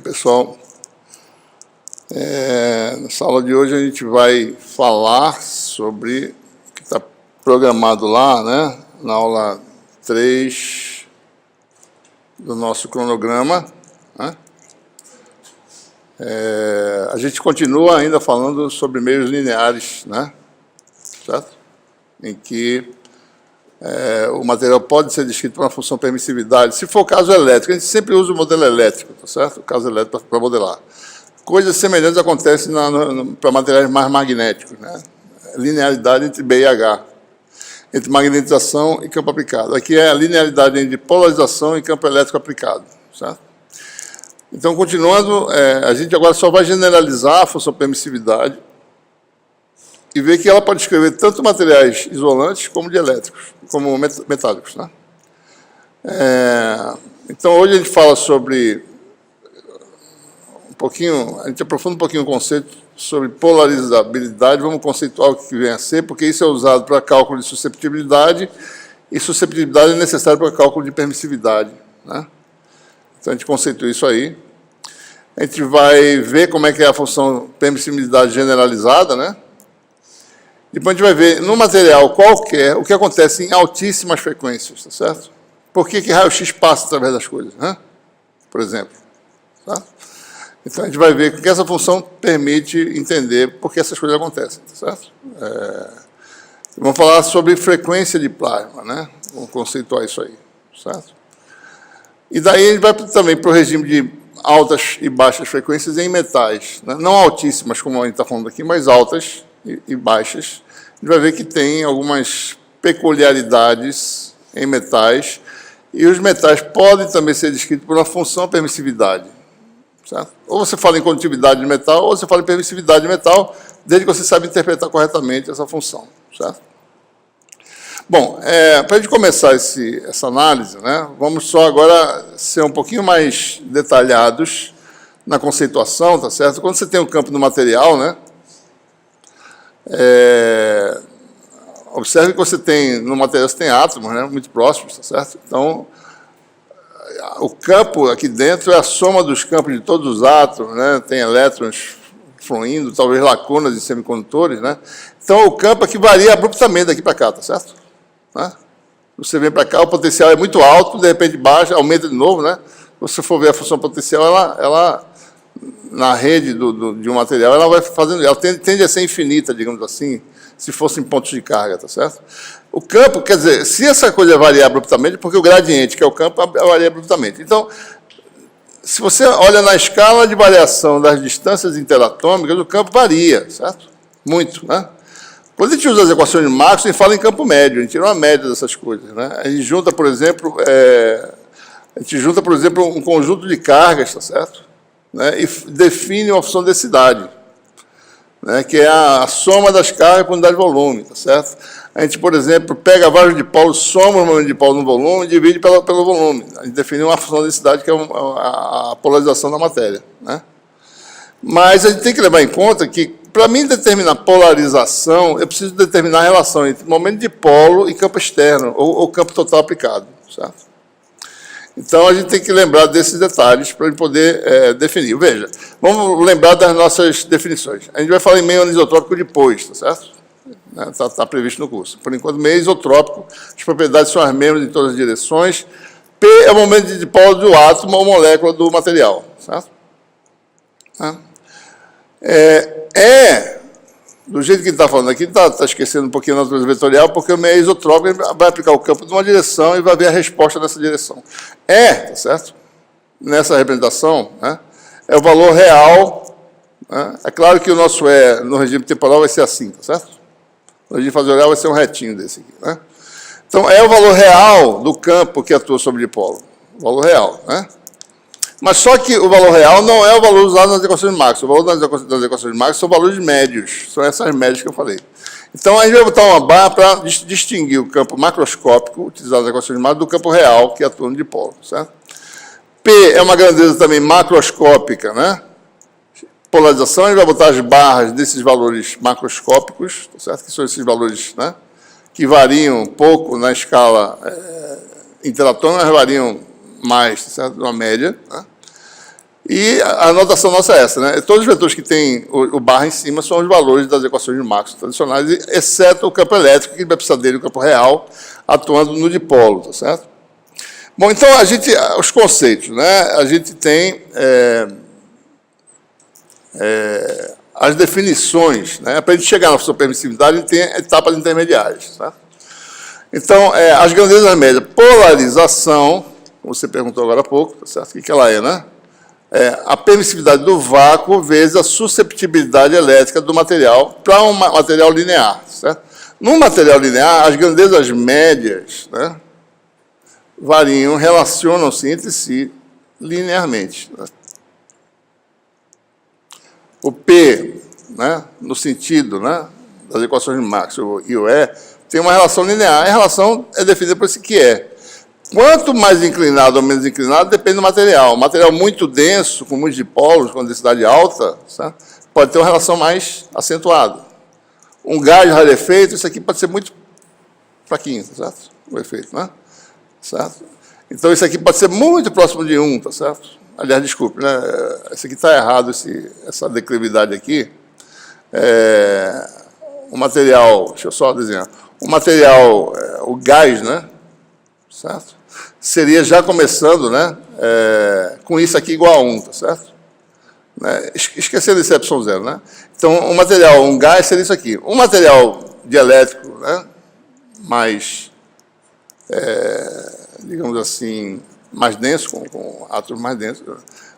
Pessoal, nessa aula de hoje a gente vai falar sobre o que está programado lá, né, na aula 3 do nosso cronograma, né? A gente continua ainda falando sobre meios lineares, né, certo? Em que o material pode ser descrito por uma função permissividade. Se for o caso elétrico, a gente sempre usa o modelo elétrico, tá certo? O caso elétrico para modelar. Coisas semelhantes acontecem para materiais mais magnéticos, né? Linearidade entre B e H, entre magnetização e campo aplicado. Aqui é a linearidade entre polarização e campo elétrico aplicado, certo? Então, continuando, a gente agora só vai generalizar a função permissividade e ver que ela pode escrever tanto materiais isolantes como dielétricos, como metálicos, né? Então, hoje a gente fala sobre a gente aprofunda um pouquinho o conceito sobre polarizabilidade, vamos conceituar o que vem a ser, porque isso é usado para cálculo de susceptibilidade, e susceptibilidade é necessário para cálculo de permissividade, né? Então, a gente conceitua isso aí. A gente vai ver como é que é a função permissibilidade generalizada, né? Depois a gente vai ver, no material qualquer, o que acontece em altíssimas frequências, tá certo? Por que raio-x passa através das coisas, né? Por exemplo. Tá? Então, a gente vai ver que essa função permite entender por que essas coisas acontecem, tá certo? Vamos falar sobre frequência de plasma, né? Vamos conceituar isso aí, certo? E daí a gente vai também para o regime de altas e baixas frequências em metais, né? Não altíssimas, como a gente está falando aqui, mas altas e baixas. A gente vai ver que tem algumas peculiaridades em metais, e os metais podem também ser descritos por uma função permissividade, certo? Ou você fala em condutividade de metal, ou você fala em permissividade de metal, desde que você saiba interpretar corretamente essa função, certo? Bom, para a gente começar essa análise, né, vamos só agora ser um pouquinho mais detalhados na conceituação, tá certo? Quando você tem um campo no material, né, observe que você tem, no material você tem átomos, né, muito próximos, tá certo? Então, o campo aqui dentro é a soma dos campos de todos os átomos, né, tem elétrons fluindo, talvez lacunas em semicondutores, né? Então, o campo aqui varia abruptamente daqui para cá, tá certo? Né? Você vem para cá, o potencial é muito alto, de repente baixa, aumenta de novo, né? Se você for ver a função potencial, ela na rede de um material, ela vai fazendo, ela tende a ser infinita, digamos assim, se fossem pontos de carga, tá certo? O campo, quer dizer, se essa coisa variar abruptamente, porque o gradiente, que é o campo, varia abruptamente. Então, se você olha na escala de variação das distâncias interatômicas, o campo varia, certo? Muito, né? Quando a gente usa as equações de Maxwell, a gente fala em campo médio, a gente tira uma média dessas coisas, né? A gente junta, por exemplo, um conjunto de cargas, tá certo? Né? E define uma função de densidade, né? Que é a soma das cargas por unidade de volume, tá certo? A gente, por exemplo, pega vários dipolos, soma o momento de dipolo no volume e divide pelo volume. A gente define uma função de densidade, que é a polarização da matéria, né? Mas a gente tem que levar em conta que, para mim determinar polarização, eu preciso determinar a relação entre momento de polo e campo externo, ou campo total aplicado, certo? Então, a gente tem que lembrar desses detalhes para a gente poder definir. Veja, vamos lembrar das nossas definições. A gente vai falar em meio anisotrópico depois, tá certo? Está previsto no curso. Por enquanto, meio isotrópico, as propriedades são as mesmas em todas as direções. P é o momento de dipolo do átomo ou molécula do material, certo? Do jeito que ele está falando aqui, está esquecendo um pouquinho a natureza vetorial, porque o meio isotrópico vai aplicar o campo de uma direção e vai ver a resposta nessa direção. Tá certo? Nessa representação, né, é o valor real, né? É claro que o nosso no regime temporal vai ser assim, tá certo? No regime fatorial vai ser um retinho desse aqui, né? Então, é o valor real do campo que atua sobre o dipolo. O valor real, né? Mas só que o valor real não é o valor usado nas equações de Maxwell. O valor das equações de Maxwell são valores médios. São essas médias que eu falei. Então, a gente vai botar uma barra para distinguir o campo macroscópico, utilizado nas equações de Maxwell, do campo real, que atua no dipolo, certo? P é uma grandeza também macroscópica, né? Polarização, a gente vai botar as barras desses valores macroscópicos, certo? Que são esses valores, né, que variam um pouco na escala interatômica, mas variam mais, certo? Uma média, né? E a anotação nossa é essa, né? Todos os vetores que têm o barra em cima são os valores das equações de Maxwell tradicionais, exceto o campo elétrico, que vai precisar dele, o campo real, atuando no dipolo, tá certo? Bom, então, os conceitos, né? A gente tem as definições, né? Para a gente chegar na sua permissividade, a gente tem etapas intermediárias, tá? Então, as grandezas médias, polarização, como você perguntou agora há pouco, tá certo? O que ela é, né? A permissividade do vácuo vezes a susceptibilidade elétrica do material para um material linear. Certo? No material linear, as grandezas médias, né, variam, relacionam-se entre si linearmente. Né? O P, né, no sentido, né, das equações de Maxwell e o E, tem uma relação linear. A relação é definida por esse que é. Quanto mais inclinado ou menos inclinado, depende do material. Um material muito denso, com muitos dipolos, com densidade alta, certo? Pode ter uma relação mais acentuada. Um gás rarefeito, isso aqui pode ser muito fraquinho, certo? O efeito, né? Certo? Então, isso aqui pode ser muito próximo de 1, tá certo? Aliás, desculpe, né? Esse aqui está errado, essa declividade aqui. O material, deixa eu só desenhar. O material, o gás, né? Certo? Seria já começando, né, com isso aqui igual a 1, tá certo? Né? Esquecendo esse epsilon zero, né? Então, um material, um gás, seria isso aqui. Um material dielétrico, né, mais, digamos assim, mais denso, com átomos mais densos,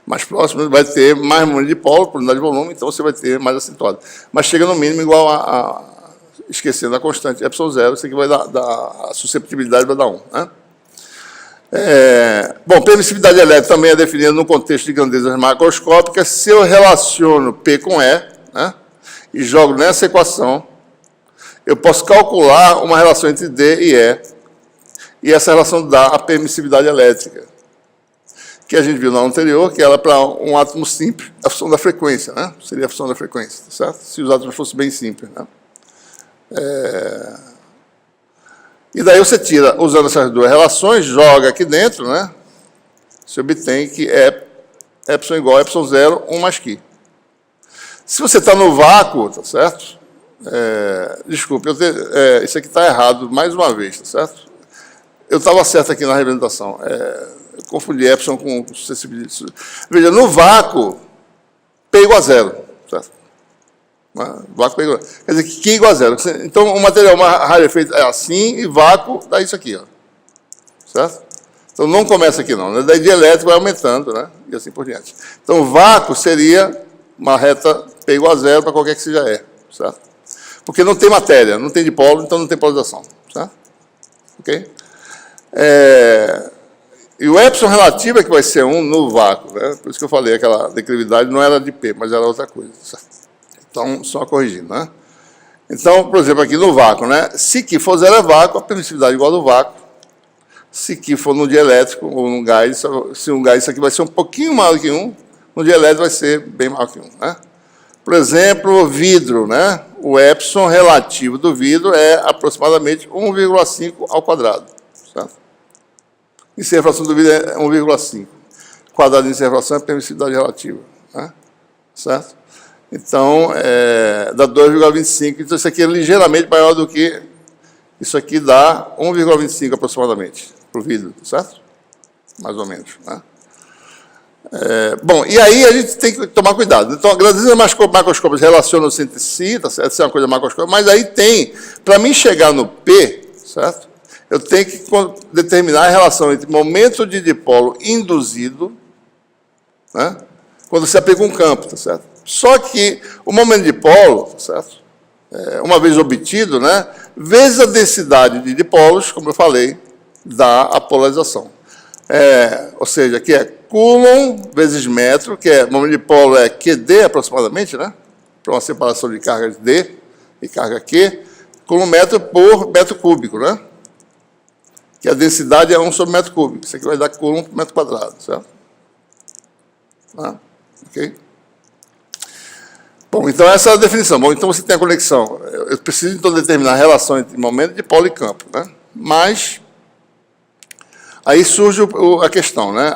mais próximos, vai ter mais número de polo, por unidade de volume, então você vai ter mais acentuado. Mas chega no mínimo igual esquecendo a constante epsilon zero, isso aqui vai dar a susceptibilidade vai dar 1, né? Bom, permissividade elétrica também é definida no contexto de grandezas macroscópicas. Se eu relaciono P com E, né, e jogo nessa equação, eu posso calcular uma relação entre D e E, e essa relação dá a permissividade elétrica, que a gente viu na aula anterior, que ela, para um átomo simples, a função da frequência, né? Seria a função da frequência, tá certo? Se os átomos fossem bem simples, né? E daí você tira, usando essas duas relações, joga aqui dentro, né? Você obtém que epsilon igual a epsilon zero, 1 mais Q. Se você está no vácuo, tá certo? Desculpe, isso aqui está errado mais uma vez, tá certo? Eu estava certo aqui na representação. Eu confundi epsilon com suscessibilidade. Veja, no vácuo, P igual a zero, certo? Vácuo igual. Quer dizer, que Q igual a zero. Então, o material rarefeito é assim, e vácuo dá isso aqui, ó. Certo? Então, não começa aqui, não. Daí de elétrico vai aumentando, né? E assim por diante. Então, vácuo seria uma reta P igual a zero para qualquer que seja E, certo? Porque não tem matéria, não tem dipolo, então não tem polarização, certo? Ok? E o epsilon relativo é que vai ser 1 no vácuo, né? Por isso que eu falei, aquela declividade não era de P, mas era outra coisa, certo? Então, só corrigindo, né? Então, por exemplo, aqui no vácuo, né? Se Q for zero é vácuo, a permissividade é igual ao do vácuo. Se Q for no dielétrico ou no gás, se um gás, isso aqui vai ser um pouquinho maior do que 1, no dielétrico vai ser bem maior que 1, né? Por exemplo, vidro, né? O epsilon relativo do vidro é aproximadamente 1,5 ao quadrado, certo? E se a fração do vidro é 1,5. Quadrado de refração é permissividade relativa, né? Certo? Então, dá 2,25. Então, isso aqui é ligeiramente maior do que... Isso aqui dá 1,25 aproximadamente para o vidro, certo? Mais ou menos, né? Bom, e aí a gente tem que tomar cuidado. Então, as grandezas macroscópicas relacionam-se entre si, tá certo? Isso é uma coisa macroscópica, mas aí tem... Para mim chegar no P, certo? Eu tenho que determinar a relação entre momento de dipolo induzido, né? Quando você aplica um campo, tá certo? Só que o momento de dipolo, tá certo? Uma vez obtido, né? Vezes a densidade de dipolos, como eu falei, dá a polarização. Ou seja, que é Coulomb vezes metro, que o momento de dipolo é QD aproximadamente, né? Para uma separação de carga D e carga Q, Coulomb metro por metro cúbico, né? Que a densidade é 1 sobre metro cúbico. Isso aqui vai dar Coulomb por metro quadrado, certo? Ok? Bom, então essa é a definição. Bom, então você tem a conexão. Eu preciso, então, determinar a relação entre momento de dipolo e campo, né? Mas, aí surge a questão, né?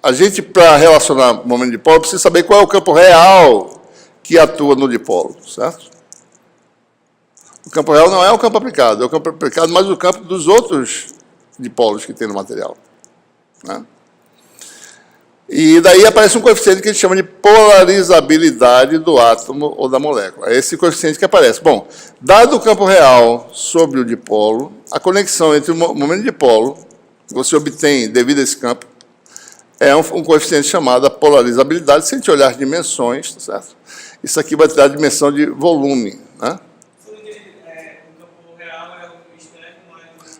a gente, para relacionar o momento dipolo, precisa saber qual é o campo real que atua no dipolo, certo? O campo real não é o campo aplicado, é o campo aplicado, mas o campo dos outros dipolos que tem no material, né? E daí aparece um coeficiente que a gente chama de polarizabilidade do átomo ou da molécula. É esse coeficiente que aparece. Bom, dado o campo real sobre o dipolo, a conexão entre o momento dipolo que você obtém devido a esse campo é um coeficiente chamado polarizabilidade. Se a gente olhar as dimensões, tá certo? Isso aqui vai te dar a dimensão de volume, né?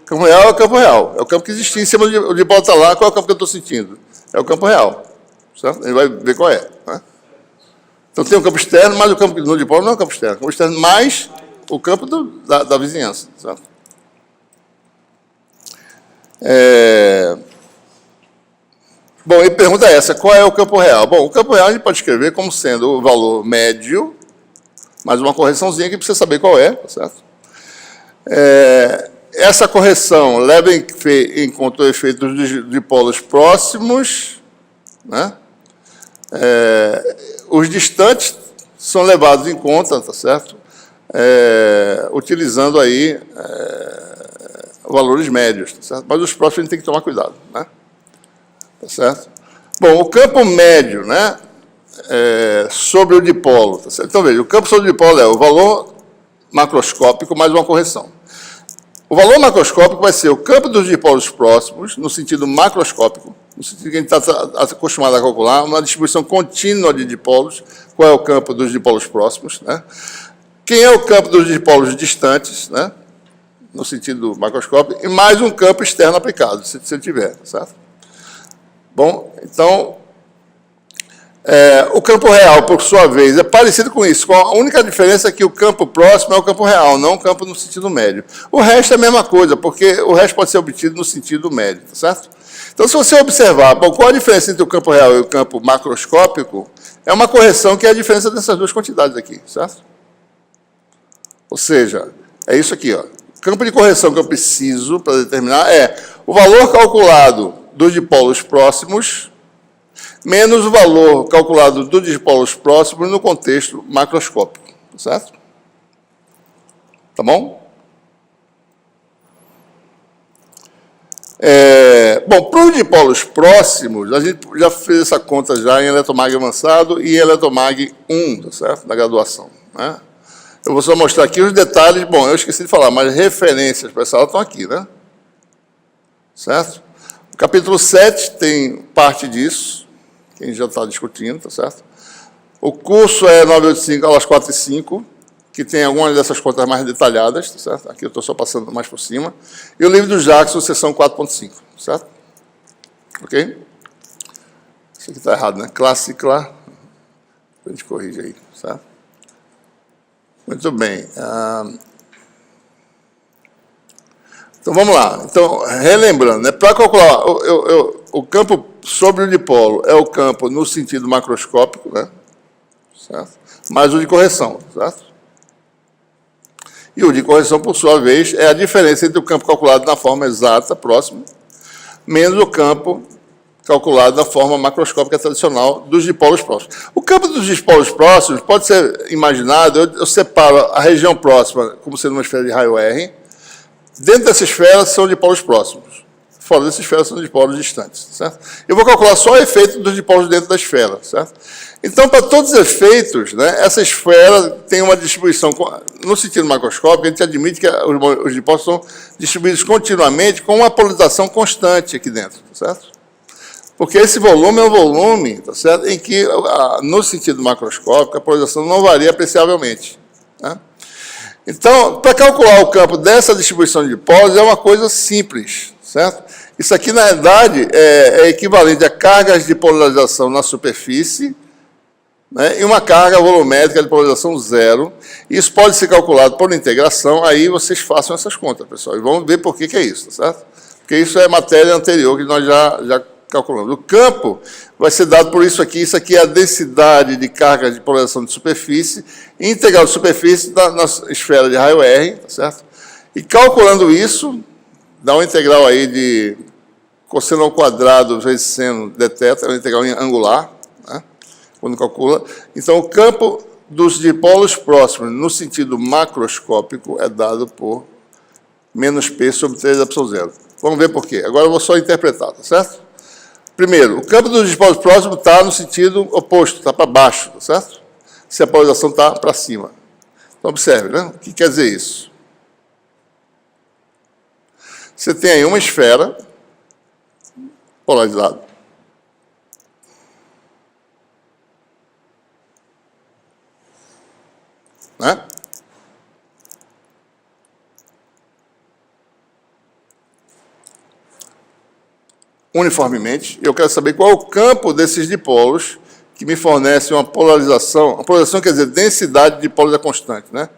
O campo real é o campo real. É o campo que existia em cima do dipolo está lá. Qual é o campo que eu estou sentindo? É o campo real, certo? Ele vai ver qual é, né? Então tem o campo externo, mas o campo no dipolo não é o campo externo. O campo externo mais o campo da vizinhança, certo? Bom, e pergunta essa, qual é o campo real? Bom, o campo real a gente pode escrever como sendo o valor médio, mais uma correçãozinha que precisa saber qual é, tá certo? Essa correção leva em conta o efeito dos dipolos próximos, né? Os distantes são levados em conta, tá certo? Utilizando aí valores médios, tá certo? Mas os próximos a gente tem que tomar cuidado, né? Tá certo? Bom, o campo médio, né? Sobre o dipolo, tá certo? Então veja, o campo sobre o dipolo é o valor macroscópico mais uma correção. O valor macroscópico vai ser o campo dos dipolos próximos, no sentido macroscópico, no sentido que a gente está acostumado a calcular, uma distribuição contínua de dipolos. Qual é o campo dos dipolos próximos, né? Quem é o campo dos dipolos distantes, né? No sentido macroscópico, e mais um campo externo aplicado, se ele tiver, certo? Bom, então, o campo real, por sua vez, é parecido com isso, com a única diferença é que o campo próximo é o campo real, não o campo no sentido médio. O resto é a mesma coisa, porque o resto pode ser obtido no sentido médio, tá certo? Então, se você observar, bom, qual a diferença entre o campo real e o campo macroscópico, é uma correção que é a diferença dessas duas quantidades aqui, certo? Ou seja, é isso aqui, ó. O campo de correção que eu preciso para determinar é o valor calculado dos dipolos próximos menos o valor calculado dos dipolos próximos no contexto macroscópico, certo? Tá bom? Bom, para os dipolos próximos, a gente já fez essa conta já em eletromag avançado e eletromag 1, tá certo? Da graduação, né? Eu vou só mostrar aqui os detalhes. Bom, eu esqueci de falar, mas referências para essa aula estão aqui, né? Certo? O capítulo 7 tem parte disso, que a gente já está discutindo, tá certo? O curso é 985, aulas 4 e 5, que tem algumas dessas contas mais detalhadas, tá certo? Aqui eu estou só passando mais por cima. E o livro do Jackson, seção 4.5, certo? Ok? Isso aqui está errado, né? Clássica. A gente corrige aí, certo? Muito bem. Então, vamos lá. Então, relembrando, né? Para calcular o campo sobre o dipolo é o campo no sentido macroscópico, né? Certo? Mais o de correção, certo? E o de correção, por sua vez, é a diferença entre o campo calculado na forma exata, próximo, menos o campo calculado da forma macroscópica tradicional dos dipolos próximos. O campo dos dipolos próximos pode ser imaginado, eu separo a região próxima como sendo uma esfera de raio R. Dentro dessa esfera são dipolos próximos. Fora dessa esfera são dipolos distantes, certo? Eu vou calcular só o efeito dos dipolos dentro da esfera, certo? Então, para todos os efeitos, né, essa esfera tem uma distribuição, no sentido macroscópico, a gente admite que os dipolos são distribuídos continuamente com uma polarização constante aqui dentro, certo? Porque esse volume é um volume, tá certo? Em que, no sentido macroscópico, a polarização não varia apreciavelmente, né? Então, para calcular o campo dessa distribuição de dipolos é uma coisa simples, certo? Isso aqui, na verdade, é equivalente a cargas de polarização na superfície, né, e uma carga volumétrica de polarização zero. Isso pode ser calculado por integração, aí vocês façam essas contas, pessoal, e vamos ver por que é isso, tá certo? Porque isso é matéria anterior que nós já calculamos. O campo vai ser dado por isso aqui é a densidade de carga de polarização de superfície, integral de superfície na esfera de raio R, tá certo? E calculando isso, dá uma integral aí de cosseno ao quadrado vezes seno dθ, é uma integral angular, né? Quando calcula. Então, o campo dos dipolos próximos, no sentido macroscópico, é dado por menos P sobre 3ε0. Vamos ver por quê. Agora eu vou só interpretar, tá certo? Primeiro, o campo dos dipolos próximos está no sentido oposto, está para baixo, tá certo? Se a polarização está para cima. Então, observe, né? O que quer dizer isso? Você tem aí uma esfera polarizada. Né? Uniformemente, eu quero saber qual é o campo desses dipolos que me fornece uma polarização. A polarização quer dizer densidade de dipolos é constante, né?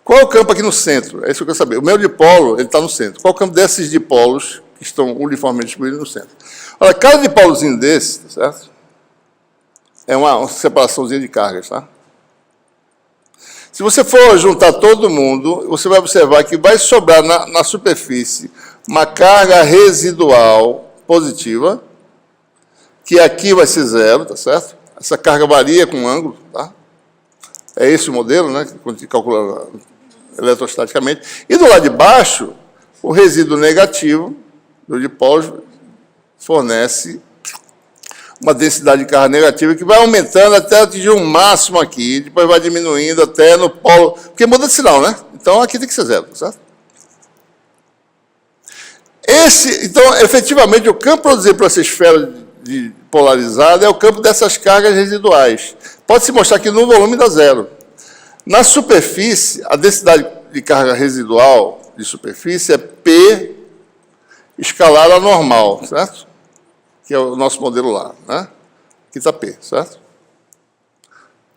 Qual é o campo aqui no centro? É isso que eu quero saber. O meu dipolo, ele está no centro. Qual é o campo desses dipolos que estão uniformemente distribuídos no centro? Olha, cada dipolozinho desse, tá certo? É uma separaçãozinha de cargas, tá? Se você for juntar todo mundo, você vai observar que vai sobrar na superfície uma carga residual positiva, que aqui vai ser zero, tá certo? Essa carga varia com o ângulo, tá? É esse o modelo, né? Que a gente calcula eletrostaticamente. E do lado de baixo, o resíduo negativo do dipolo fornece uma densidade de carga negativa que vai aumentando até atingir um máximo aqui, depois vai diminuindo até no polo, porque muda de sinal, né? Então aqui tem que ser zero, tá certo? Então, efetivamente, o campo produzido por essa esfera polarizada é o campo dessas cargas residuais. Pode-se mostrar que no volume dá zero. Na superfície, a densidade de carga residual de superfície é P escalar a normal, certo? Que é o nosso modelo lá, né? Aqui está P, certo?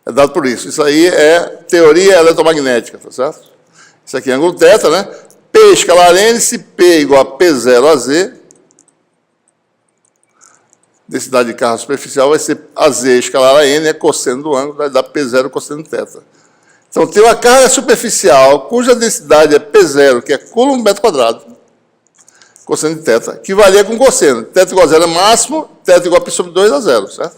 É dado por isso. Isso aí é teoria eletromagnética, tá certo? Isso aqui é ângulo θ, né? P escalar N, se P igual a P0 a Z, densidade de carga superficial vai ser AZ escalar a N, é cosseno do ângulo, vai dar P0 cosseno θ. Então, tem uma carga superficial cuja densidade é P0, que é coulomb metro quadrado, cosseno de θ, que varia com cosseno. θ igual a zero é máximo, θ igual a π sobre 2 a zero, certo?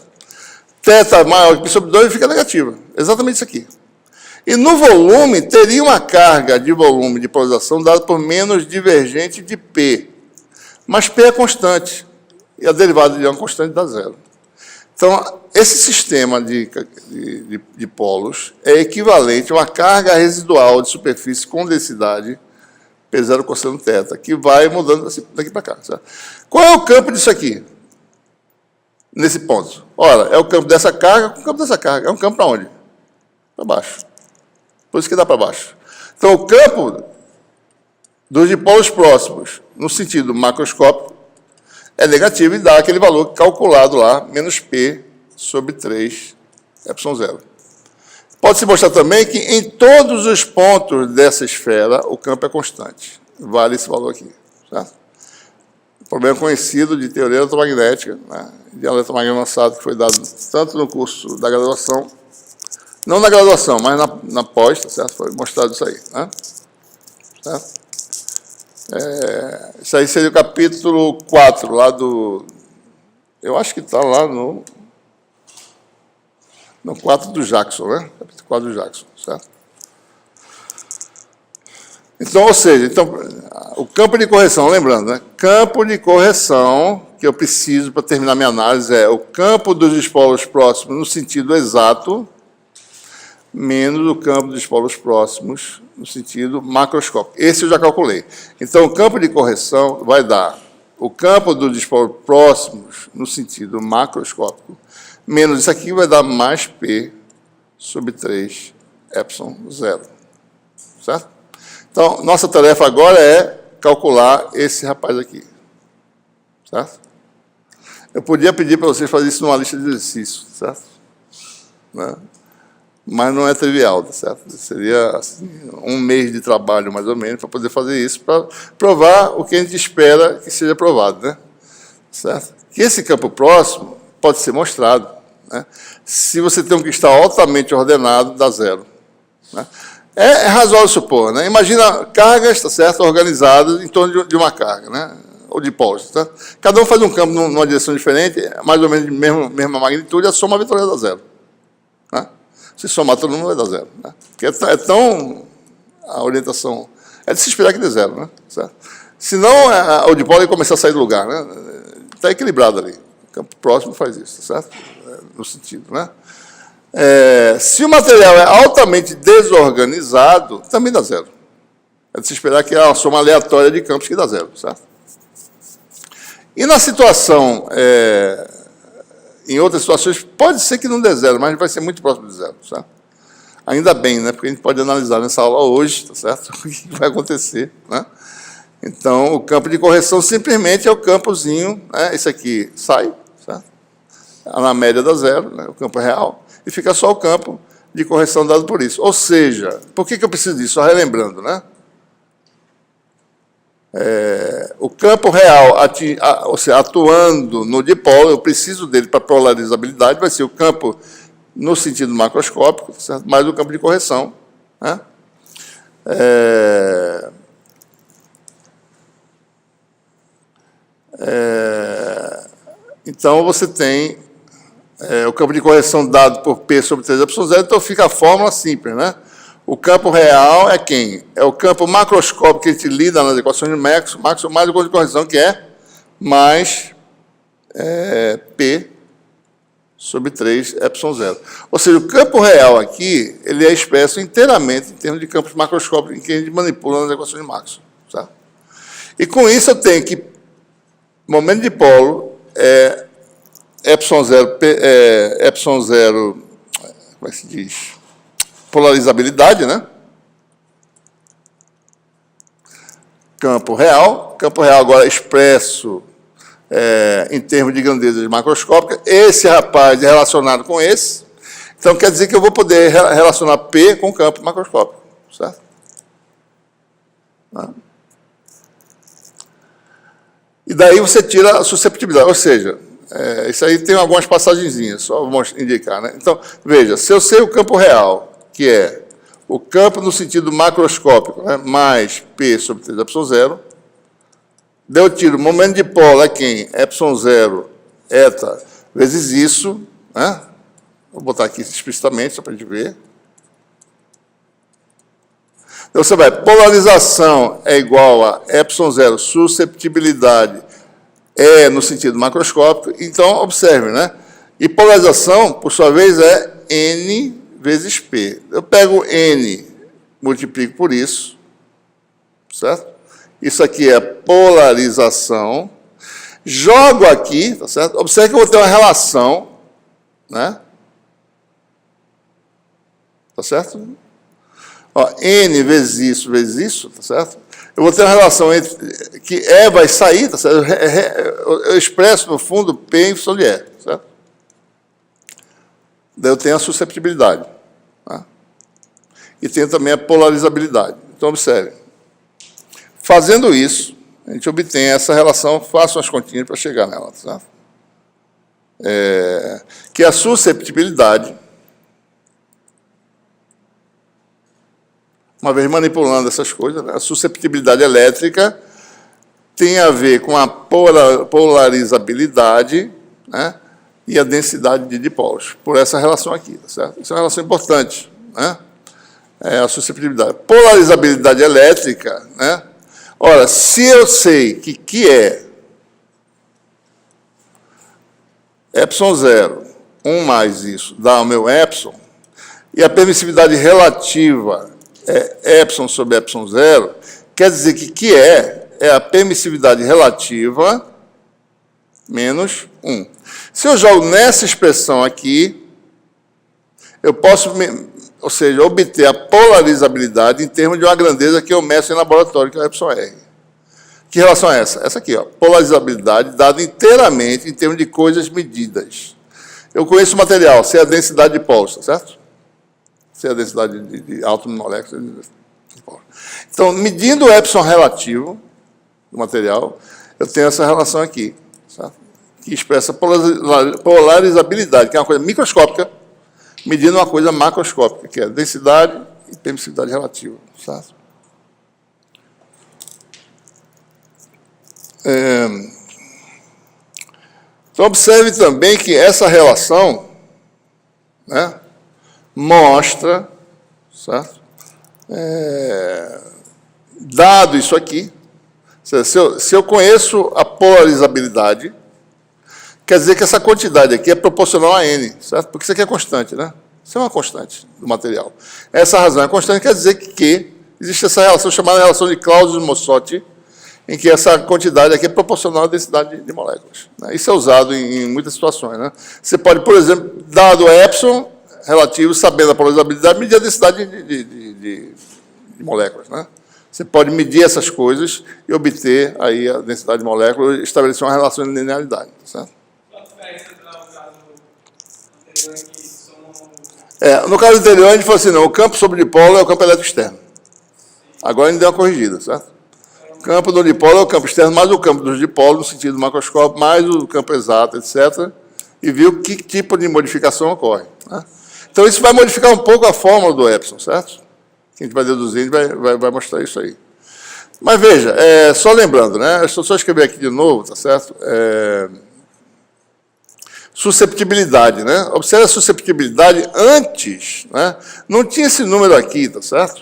θ maior que π sobre 2 fica negativa. Exatamente isso aqui. E no volume, teria uma carga de volume de polarização dada por menos divergente de P. Mas P é constante. E a derivada de uma constante dá zero. Então, esse sistema de polos é equivalente a uma carga residual de superfície com densidade P0 cosseno θ, que vai mudando daqui para cá. Certo? Qual é o campo disso aqui? Nesse ponto. Ora, é o campo dessa carga com o campo dessa carga. É um campo para onde? Para baixo. Por isso que dá para baixo. Então, o campo dos dipolos próximos, no sentido macroscópico, é negativo e dá aquele valor calculado lá, menos P sobre 3, ε0. Pode-se mostrar também que em todos os pontos dessa esfera, o campo é constante. Vale esse valor aqui. Certo? Problema conhecido de teoria eletromagnética, né? De eletromagnética avançado, que foi dado tanto no curso da graduação, não na graduação, mas na pós, tá certo? Foi mostrado isso aí. Né? Certo? Isso aí seria o capítulo 4, lá do... Eu acho que está lá no 4 do Jackson, né? Capítulo 4 do Jackson, certo? Então, ou seja, o campo de correção, lembrando, né? Campo de correção que eu preciso para terminar minha análise é o campo dos dipolos próximos no sentido exato, menos o campo dos dipolos próximos no sentido macroscópico. Esse eu já calculei. Então, o campo de correção vai dar o campo dos dipolos próximos no sentido macroscópico, menos isso aqui vai dar mais P sobre 3 ε0. Certo? Então, nossa tarefa agora é calcular esse rapaz aqui. Certo? Eu podia pedir para vocês fazerem isso numa lista de exercícios, certo? Né? Mas não é trivial, tá certo? Seria assim, um mês de trabalho, mais ou menos, para poder fazer isso, para provar o que a gente espera que seja provado, né? Certo? Que esse campo próximo pode ser mostrado, né? Se você tem um cristal altamente ordenado, dá zero. Né? É razoável supor, né? Imagina cargas, tá certo, organizadas em torno de uma carga, né? ou dipolos. Tá? Cada um faz um campo numa direção diferente, mais ou menos de mesma magnitude, a soma vetorial dá zero. Né? Se somar todo mundo vai dar zero. Né? Porque é tão... A orientação... É de se esperar que dê zero. Né? Certo? Senão, o dipolo ia começar a sair do lugar. Está equilibrado ali. O campo próximo faz isso, certo? No sentido, né? Se o material é altamente desorganizado, também dá zero. É de se esperar que é uma soma aleatória de campos que dá zero, certo? E na situação, em outras situações, pode ser que não dê zero, mas vai ser muito próximo de zero, certo? Ainda bem, né? Porque a gente pode analisar nessa aula hoje, tá certo? O que vai acontecer, né? Então, o campo de correção simplesmente é o campozinho, né? Esse aqui sai, certo? Na média dá zero, né? O campo real, e fica só o campo de correção dado por isso. Ou seja, por que eu preciso disso? Só relembrando, né? O campo real, ou seja, atuando no dipolo, eu preciso dele para polarizabilidade, vai ser o campo no sentido macroscópico, certo? Mais o campo de correção. Né? Então, você tem o campo de correção dado por P sobre 3ε0, então fica a fórmula simples, né? O campo real é quem? É o campo macroscópico que a gente lida nas equações de Maxwell, mais o campo de correção, que é mais P sobre 3ε0. Ou seja, o campo real aqui, ele é expresso inteiramente em termos de campos macroscópicos em que a gente manipula nas equações de Maxwell. Tá? E com isso eu tenho que momento de polo é ε0, como é que se diz? Polarizabilidade, né? Campo real agora expresso em termos de grandeza macroscópica. Esse rapaz é relacionado com esse. Então, quer dizer que eu vou poder relacionar P com o campo macroscópico. Certo? E daí você tira a susceptibilidade. Ou seja, isso aí tem algumas passagenzinhas, só vou indicar. Né? Então, veja, se eu sei o campo real, que é o campo no sentido macroscópico, né, mais P sobre 3ε0, daí eu tiro o momento de polo é quem? ε0, eta, vezes isso, né? Vou botar aqui explicitamente, só para a gente ver. Então, você vai, polarização é igual a ε0, susceptibilidade no sentido macroscópico, então, observe, né? E polarização, por sua vez, é N vezes P. Eu pego N, multiplico por isso, certo? Isso aqui é polarização. Jogo aqui, tá certo? Observe que eu vou ter uma relação, né? Tá certo? Ó, N vezes isso, tá certo? Eu vou ter uma relação entre que E vai sair, tá certo? Eu expresso, no fundo, P em função de E, certo? Daí eu tenho a susceptibilidade. Tá? E tenho também a polarizabilidade. Então, observe. Fazendo isso, a gente obtém essa relação, faço umas continhas para chegar nela. Tá? Que a susceptibilidade, uma vez manipulando essas coisas, né? A susceptibilidade elétrica tem a ver com a polarizabilidade, né? E a densidade de dipolos, por essa relação aqui, tá certo? Isso é uma relação importante, né? É a susceptibilidade. Polarizabilidade elétrica, né? Ora, se eu sei que é ε0, 1 mais isso, dá o meu epsilon, e a permissividade relativa é epsilon sobre ε0, quer dizer que é a permissividade relativa menos 1. Se eu jogo nessa expressão aqui, eu posso, ou seja, obter a polarizabilidade em termos de uma grandeza que eu meço em laboratório, que é o εr. Que relação é essa? Essa aqui, ó, polarizabilidade dada inteiramente em termos de coisas medidas. Eu conheço o material, sei a densidade de polos, tá certo? Sei a densidade de átomo molécula. Então, medindo o epsilon relativo do material, eu tenho essa relação aqui, certo? Que expressa polarizabilidade, que é uma coisa microscópica, medindo uma coisa macroscópica, que é densidade e permissividade relativa. Certo? Então, observe também que essa relação, né, mostra, certo? Dado isso aqui, se eu conheço a polarizabilidade, quer dizer que essa quantidade aqui é proporcional a N, certo? Porque isso aqui é constante, né? Isso é uma constante do material. Essa razão é constante, quer dizer que existe essa relação chamada relação de Clausius-Mossotti, em que essa quantidade aqui é proporcional à densidade de moléculas. Né? Isso é usado em muitas situações. Né? Você pode, por exemplo, dado epsilon relativo, sabendo a polarizabilidade, medir a densidade de moléculas. Né? Você pode medir essas coisas e obter aí a densidade de moléculas e estabelecer uma relação de linearidade. Certo? No caso anterior, a gente falou assim, não, o campo sobre dipolo é o campo elétrico externo. Agora a gente deu uma corrigida, certo? O campo do dipolo é o campo externo, mais o campo dos dipolos, no sentido do macroscópio, mais o campo exato, etc. E viu que tipo de modificação ocorre. Né? Então, isso vai modificar um pouco a fórmula do epsilon, certo? Que a gente vai deduzir, vai mostrar isso aí. Mas veja, só lembrando, né? Deixa eu só escrever aqui de novo, tá certo? Susceptibilidade, né? Observe a susceptibilidade antes, né? Não tinha esse número aqui, tá certo?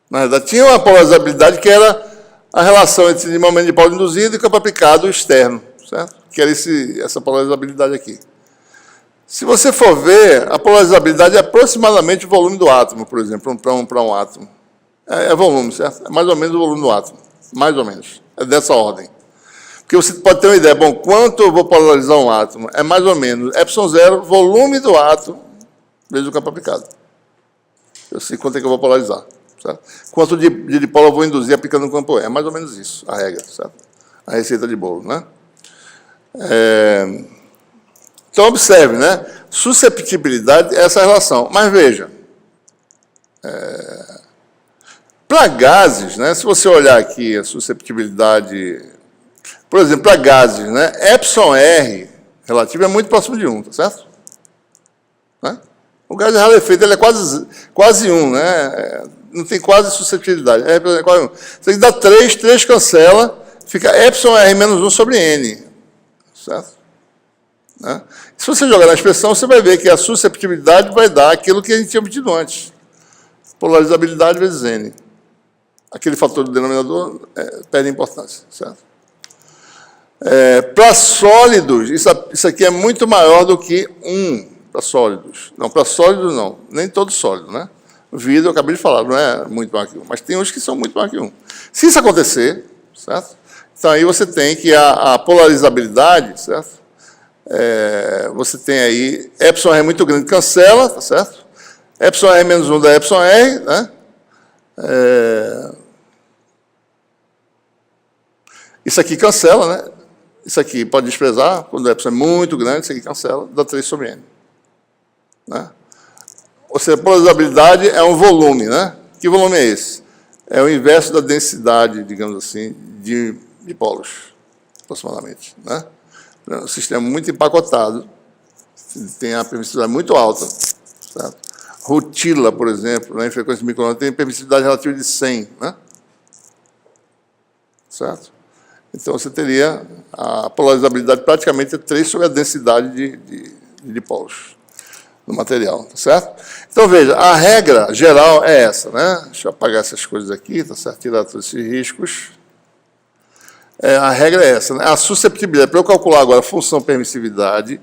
Na verdade, tinha uma polarizabilidade que era a relação entre o momento de dipolo induzido e o campo aplicado externo, certo? Que era essa polarizabilidade aqui. Se você for ver, a polarizabilidade é aproximadamente o volume do átomo, por exemplo, para um átomo. É volume, certo? É mais ou menos o volume do átomo. Mais ou menos. É dessa ordem. Porque você pode ter uma ideia, bom, quanto eu vou polarizar um átomo? É mais ou menos epsilon zero, volume do átomo, vezes o campo aplicado. Eu sei quanto é que eu vou polarizar. Certo? Quanto de dipolo eu vou induzir aplicando no campo E. É mais ou menos isso, a regra, certo? A receita de bolo, né? Então, observe, né? Susceptibilidade é essa relação. Mas, veja, para gases, né? Se você olhar aqui a susceptibilidade, por exemplo, para gases, né? Epsilon R relativo é muito próximo de 1, tá certo? Né? O gás de rarefeito ele é quase 1, né? Não tem quase susceptibilidade. É quase 1. Você dá 3 cancela, fica epsilon R menos 1 sobre N. Certo? Né? Se você jogar na expressão, você vai ver que a susceptibilidade vai dar aquilo que a gente tinha obtido antes. Polarizabilidade vezes N. Aquele fator do denominador perde importância. Certo? Para sólidos, isso aqui é muito maior do que 1 para sólidos. Não, para sólidos não. Nem todo sólido, né? O vidro, eu acabei de falar, não é muito maior que 1, mas tem uns que são muito maior que 1. Se isso acontecer, certo? Então, aí você tem que a polarizabilidade, certo? Você tem aí, epsilon R é muito grande, cancela, tá certo? Epsilon R menos 1 dá epsilon R, né? Isso aqui cancela, né? Isso aqui pode desprezar, quando o epsilon é muito grande, isso aqui cancela, dá 3 sobre N. Né? Ou seja, a polarizabilidade é um volume, né? Que volume é esse? É o inverso da densidade, digamos assim, de polos, aproximadamente. Né? É um sistema muito empacotado, tem a permissividade muito alta. Certo? Rutila, por exemplo, né, em frequência micro-ondas, tem permissividade relativa de 100. Né? Certo? Então, você teria a polarizabilidade praticamente 3 sobre a densidade de polos no material, tá certo? Então, veja, a regra geral é essa, né? Deixa eu apagar essas coisas aqui, tá certo? Tirar todos esses riscos. A regra é essa, né? A susceptibilidade, para eu calcular agora a função permissividade,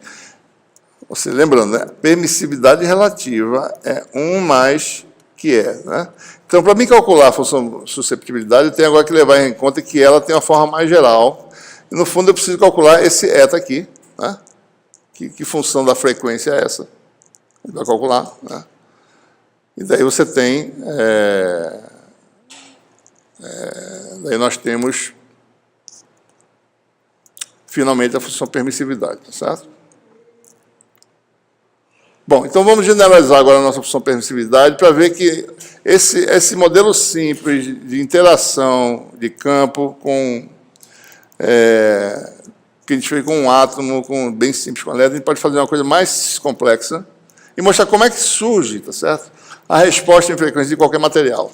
você lembrando, né? Permissividade relativa é 1 mais que é, né? Então, para mim calcular a função susceptibilidade, eu tenho agora que levar em conta que ela tem uma forma mais geral. E, no fundo, eu preciso calcular esse eta aqui, né? Que função da frequência é essa? Vai calcular, né? E daí você tem, daí nós temos, finalmente, a função permissividade, tá certo? Bom, então vamos generalizar agora a nossa função permissividade para ver que esse modelo simples de interação de campo com que a gente fez com um átomo, bem simples com a elétron, a gente pode fazer uma coisa mais complexa e mostrar como é que surge, tá certo? A resposta em frequência de qualquer material.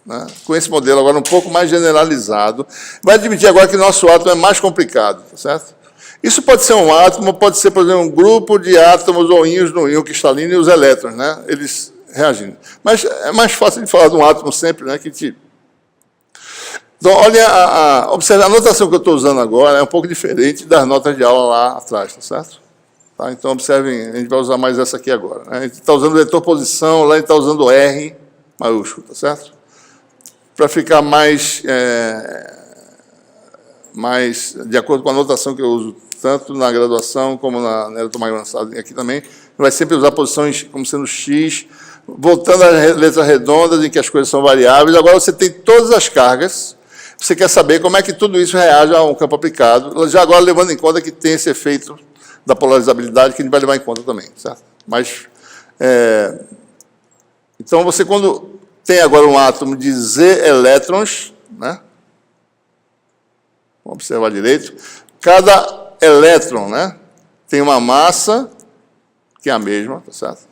né? Com esse modelo agora um pouco mais generalizado, vai admitir agora que nosso átomo é mais complicado, tá certo? Isso pode ser um átomo, pode ser, por exemplo, um grupo de átomos ou íons no íon cristalino e os elétrons, né? Eles reagindo. Mas é mais fácil de falar de um átomo sempre, né? Então, olha, observe, a notação que eu estou usando agora é um pouco diferente das notas de aula lá atrás, tá certo? Tá? Então, observem, a gente vai usar mais essa aqui agora, né? A gente está usando o vetor posição, lá a gente está usando R maiúsculo, tá certo? Para ficar mais de acordo com a notação que eu uso, tanto na graduação como na eletromagnetismo aqui também, vai sempre usar posições como sendo X, voltando às letras redondas, em que as coisas são variáveis. Agora você tem todas as cargas, você quer saber como é que tudo isso reage a um campo aplicado, já agora levando em conta que tem esse efeito da polarizabilidade, que a gente vai levar em conta também, certo? Mas, então, você quando tem agora um átomo de Z elétrons, né? Vamos observar direito. Cada elétron, né, tem uma massa, que é a mesma, tá certo?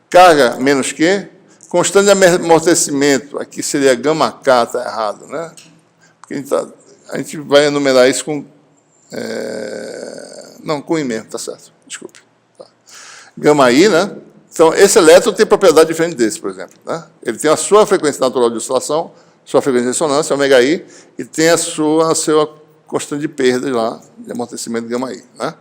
Carga menos Q, constante de amortecimento, aqui seria γk, está errado, né? Porque a gente vai enumerar isso com... não, com I mesmo, tá certo, desculpe. Tá. Γi, né? Então, esse elétron tem propriedade diferente desse, por exemplo, né? Ele tem a sua frequência natural de oscilação, sua frequência de ressonância, ômega-i, e tem a sua constante de perdas lá, de amortecimento de γi, né?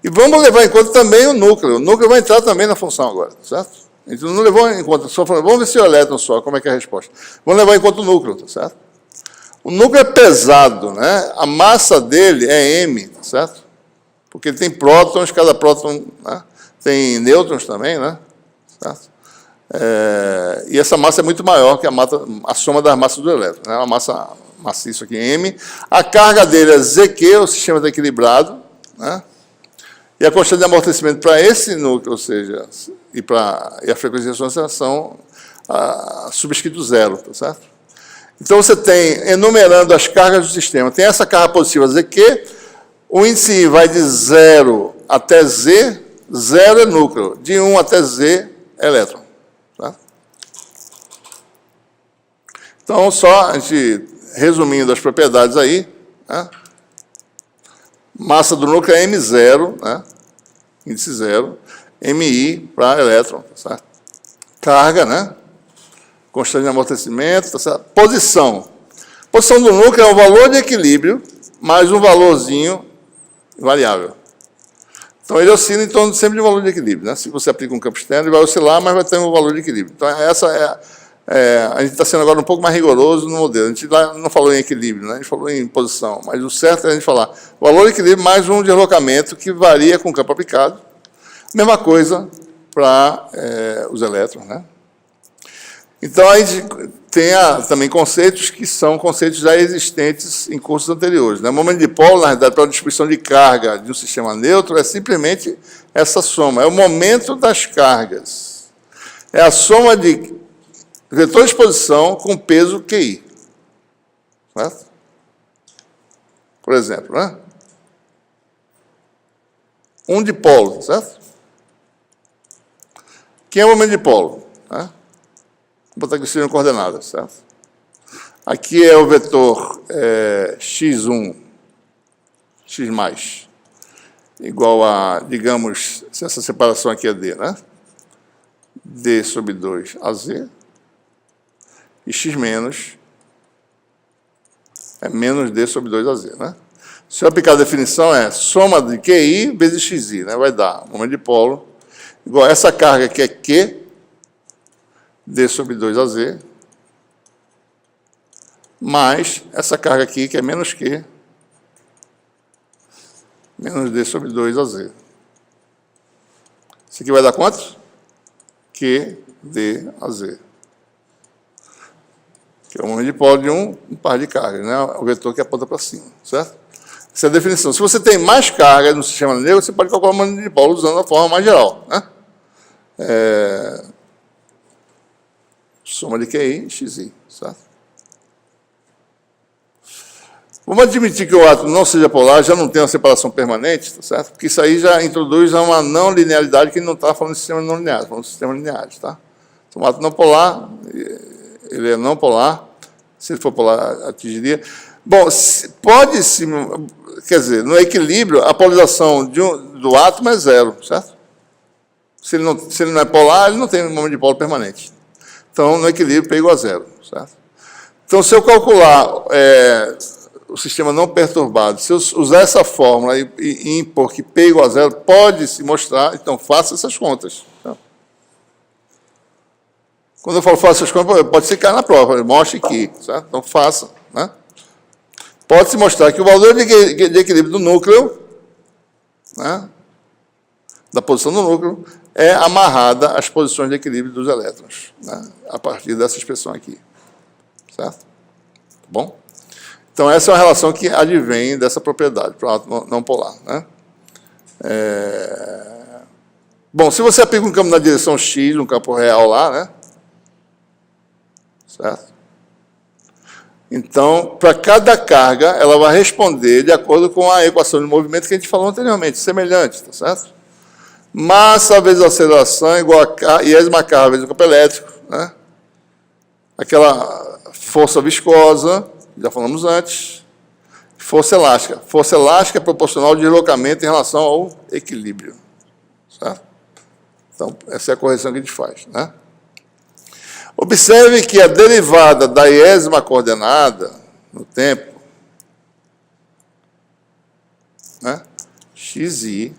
E vamos levar em conta também o núcleo. O núcleo vai entrar também na função agora, certo? A gente não levou em conta, só falando, vamos ver se o elétron só, como é que é a resposta. Vamos levar em conta o núcleo, tá certo? O núcleo é pesado, né? A massa dele é M, tá certo? Porque ele tem prótons, cada próton, né, tem nêutrons também, né? Certo? E essa massa é muito maior que a soma das massas do elétron, né? Uma massa maciça aqui, M. A carga dele é ZQ, o sistema está equilibrado, né? E a constante de amortecimento para esse núcleo, ou seja, e a frequência de ressonância são subscrito zero, tá certo? Então, você tem, enumerando as cargas do sistema, tem essa carga positiva ZQ, o índice vai de 0 até Z, 0 é núcleo, de 1 até Z é elétron. Tá? Então, só a gente, resumindo as propriedades aí, né? Massa do núcleo é M0, né? Índice 0, MI para elétron, tá certo? Carga, né? Constante de amortecimento, tá certo? Posição. Posição do núcleo é o valor de equilíbrio mais um valorzinho variável. Então, ele oscila em torno sempre de um valor de equilíbrio, né? Se você aplica um campo externo, ele vai oscilar, mas vai ter um valor de equilíbrio. Então, essa a gente está sendo agora um pouco mais rigoroso no modelo. A gente lá não falou em equilíbrio, né? A gente falou em posição, mas o certo é a gente falar valor de equilíbrio mais um deslocamento que varia com o campo aplicado. Mesma coisa para os elétrons, né? Então, a gente tem também conceitos que são conceitos já existentes em cursos anteriores, né? O momento dipolo, na verdade, para a distribuição de carga de um sistema neutro, é simplesmente essa soma. É o momento das cargas. É a soma de vetor de exposição com peso QI. Certo? Por exemplo, né? Um dipolo, certo? Quem é o momento dipolo? Né? Vou botar aqui em coordenadas, certo? Aqui é o vetor x1, x+, igual a, digamos, se essa separação aqui é D, né? D sobre 2 AZ. E x menos é menos D sobre 2AZ, né? Se eu aplicar a definição, é soma de QI vezes XI, né? Vai dar momento dipolo igual a essa carga que é Q, D sobre 2AZ, mais essa carga aqui, que é menos Q, menos D sobre 2AZ. Isso aqui vai dar quanto? QDAZ. Que é o momento dipolo de um par de cargas, né? O vetor que aponta para cima, certo? Essa é a definição. Se você tem mais cargas no sistema neutro, você pode calcular o momento dipolo usando a forma mais geral, né? Soma de QI e XI, certo? Vamos admitir que o átomo não seja polar, já não tem uma separação permanente, tá certo? Porque isso aí já introduz uma não linearidade que não está falando de sistemas não lineares, falando de sistemas lineares, tá? Então, o átomo não polar, ele é não polar, Se ele for polar, atingiria. Bom, pode-se, quer dizer, no equilíbrio, a polarização do átomo é zero, certo? Se ele não é polar, ele não tem um momento de polo permanente. Então, no equilíbrio, P igual a zero, certo? Então, se eu calcular o sistema não perturbado, se eu usar essa fórmula e impor que P igual a zero, pode se mostrar, então faça essas contas. Tá? Quando eu falo faça essas contas, pode ser cair na prova, mostre aqui, certo? Então faça. Né? Pode se mostrar que o valor de equilíbrio do núcleo, né, da posição do núcleo, é amarrada às posições de equilíbrio dos elétrons, né, a partir dessa expressão aqui. Certo? Tá bom? Então, essa é uma relação que advém dessa propriedade, para o átomo não polar. Né? Bom, se você aplica um campo na direção X, um campo real lá, né? Certo? Então, para cada carga, ela vai responder de acordo com a equação de movimento que a gente falou anteriormente, semelhante, tá certo? Massa vezes aceleração é igual a iésima carga vezes o campo elétrico, né? Aquela força viscosa, já falamos antes, força elástica. Força elástica é proporcional ao deslocamento em relação ao equilíbrio. Certo? Então, essa é a correção que a gente faz. Né? Observe que a derivada da iésima coordenada no tempo, né, xi,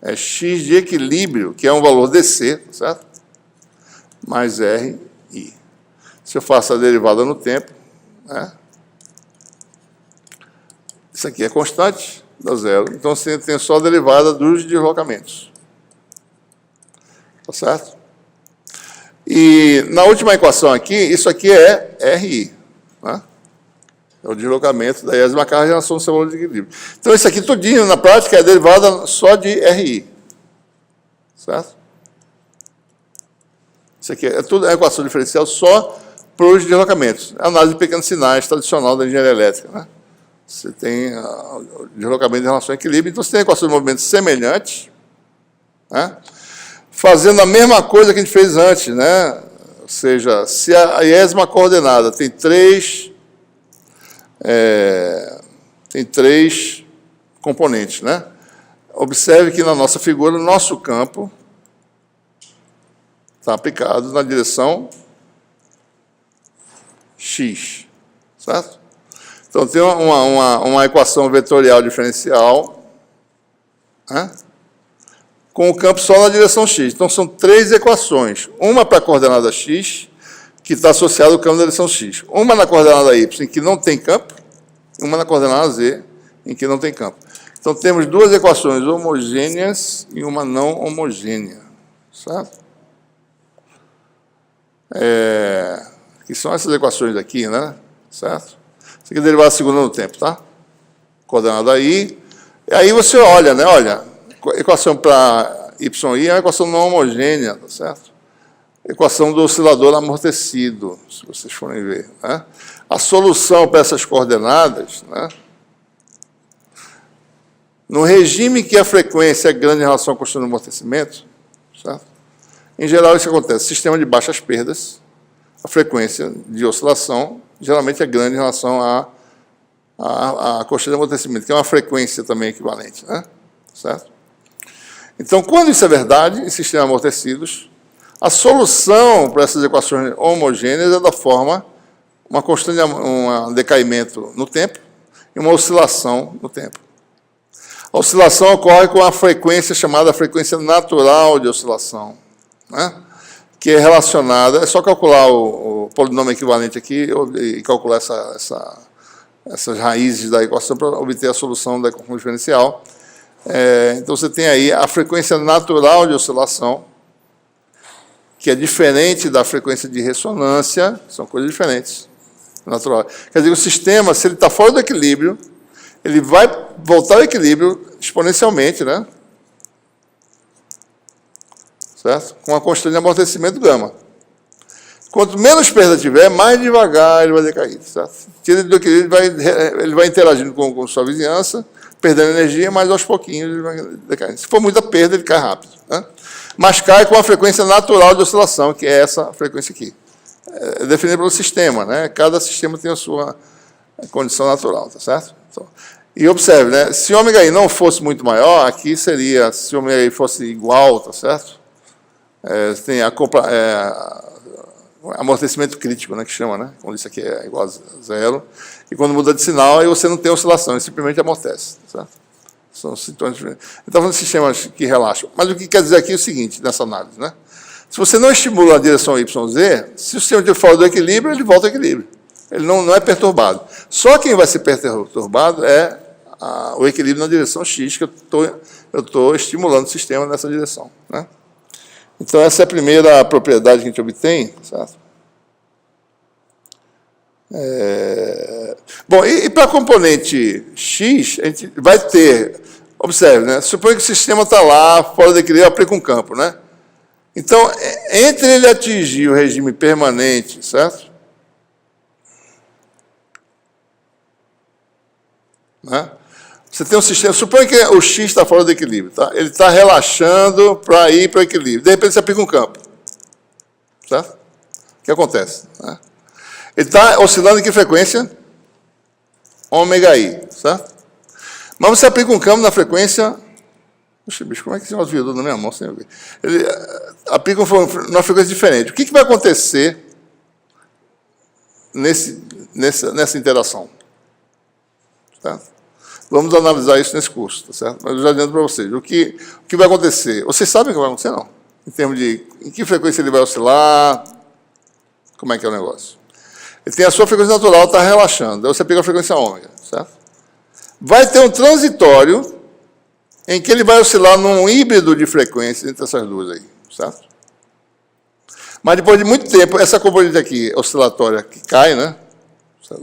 é x de equilíbrio, que é um valor dc, certo? Mais ri. Se eu faço a derivada no tempo, né, isso aqui é constante, dá zero. Então, você tem só a derivada dos deslocamentos. Tá certo? E na última equação aqui, isso aqui é RI. Né? É o deslocamento da iésima carga em relação ao seu valor de equilíbrio. Então, isso aqui tudinho, na prática, é derivada só de RI. Certo? Isso aqui é tudo a equação diferencial só para os deslocamentos. A análise de pequenos sinais tradicional da engenharia elétrica. Né? Você tem o deslocamento em relação ao equilíbrio, então você tem a equação de movimento semelhante, né? Fazendo a mesma coisa que a gente fez antes, né? Ou seja, se a iésima coordenada tem três componentes, né? Observe que na nossa figura, o nosso campo está aplicado na direção X, certo? Então, tem uma equação vetorial diferencial, né, com o campo só na direção X. Então, são três equações. Uma para a coordenada X, que está associada ao campo da direção X. Uma na coordenada Y, em que não tem campo, e uma na coordenada Z, em que não tem campo. Então, temos duas equações homogêneas e uma não homogênea, certo? Que são essas equações aqui, né? Certo? Isso aqui é derivada segunda no tempo, tá? Coordenada I. E aí você olha, né? Olha, equação para YI é uma equação não homogênea, tá certo? Equação do oscilador amortecido, se vocês forem ver. Né? A solução para essas coordenadas, né? No regime que a frequência é grande em relação ao constante de amortecimento, certo? Em geral, isso acontece. Sistema de baixas perdas, a frequência de oscilação geralmente é grande em relação à constante de amortecimento, que é uma frequência também equivalente, né? Certo? Então, quando isso é verdade, em sistemas amortecidos, a solução para essas equações homogêneas é da forma uma constante, um decaimento no tempo e uma oscilação no tempo. A oscilação ocorre com a frequência chamada frequência natural de oscilação, né? Que é relacionada, é só calcular o polinômio equivalente aqui e calcular essas raízes da equação para obter a solução da equação diferencial. Então, você tem aí a frequência natural de oscilação, que é diferente da frequência de ressonância, são coisas diferentes. Natural. Quer dizer, o sistema, se ele está fora do equilíbrio, ele vai voltar ao equilíbrio exponencialmente, né? Certo? Com a constante de amortecimento gama. Quanto menos perda tiver, mais devagar ele vai decair. Certo? Tira ele do equilíbrio, ele vai interagindo com sua vizinhança, perdendo energia, mas aos pouquinhos ele vai decair. Se for muita perda, ele cai rápido. Né? Mas cai com a frequência natural de oscilação, que é essa frequência aqui. é definido pelo sistema, né? Cada sistema tem a sua condição natural, tá certo? Então, e observe, né? Se ômega I não fosse muito maior, aqui seria, se ômega I fosse igual, tá certo? Tem amortecimento crítico, né, que chama, né? Quando isso aqui é igual a zero. E quando muda de sinal, aí você não tem oscilação, ele simplesmente amortece, tá certo? São sintomas diferentes. Então, falando de sistemas que relaxam. Mas o que quer dizer aqui é o seguinte, nessa análise, né? Se você não estimula a direção YZ, se o sistema estiver fora do equilíbrio, ele volta ao equilíbrio. Ele não é perturbado. Só quem vai ser perturbado é o equilíbrio na direção X, que eu estou estimulando o sistema nessa direção, né? Então, essa é a primeira propriedade que a gente obtém, certo? Bom, e para a componente X, a gente vai ter, observe, né? Suponha que o sistema está lá, fora do equilíbrio, aplica um campo, né? Então, entre ele atingir o regime permanente, certo? Né? Você tem um sistema, suponha que o X está fora do equilíbrio, tá? Ele está relaxando para ir para o equilíbrio. De repente, você aplica um campo. Certo? O que acontece? Né? Ele está oscilando em que frequência? Ômega I, certo? Mas você aplica um campo na frequência... Puxa, bicho, como é que esse negócio virou na minha mão? Ele aplica numa frequência diferente. O que vai acontecer nessa interação? Certo? Vamos analisar isso nesse curso, tá certo? Mas eu já adianto para vocês. O que vai acontecer? Vocês sabem o que vai acontecer, não? Em termos de em que frequência ele vai oscilar, como é que é o negócio? Ele tem a sua frequência natural, está relaxando. Aí você pega a frequência ômega, certo? Vai ter um transitório em que ele vai oscilar num híbrido de frequências entre essas duas aí, certo? Mas depois de muito tempo, essa componente aqui, oscilatória, que cai, né?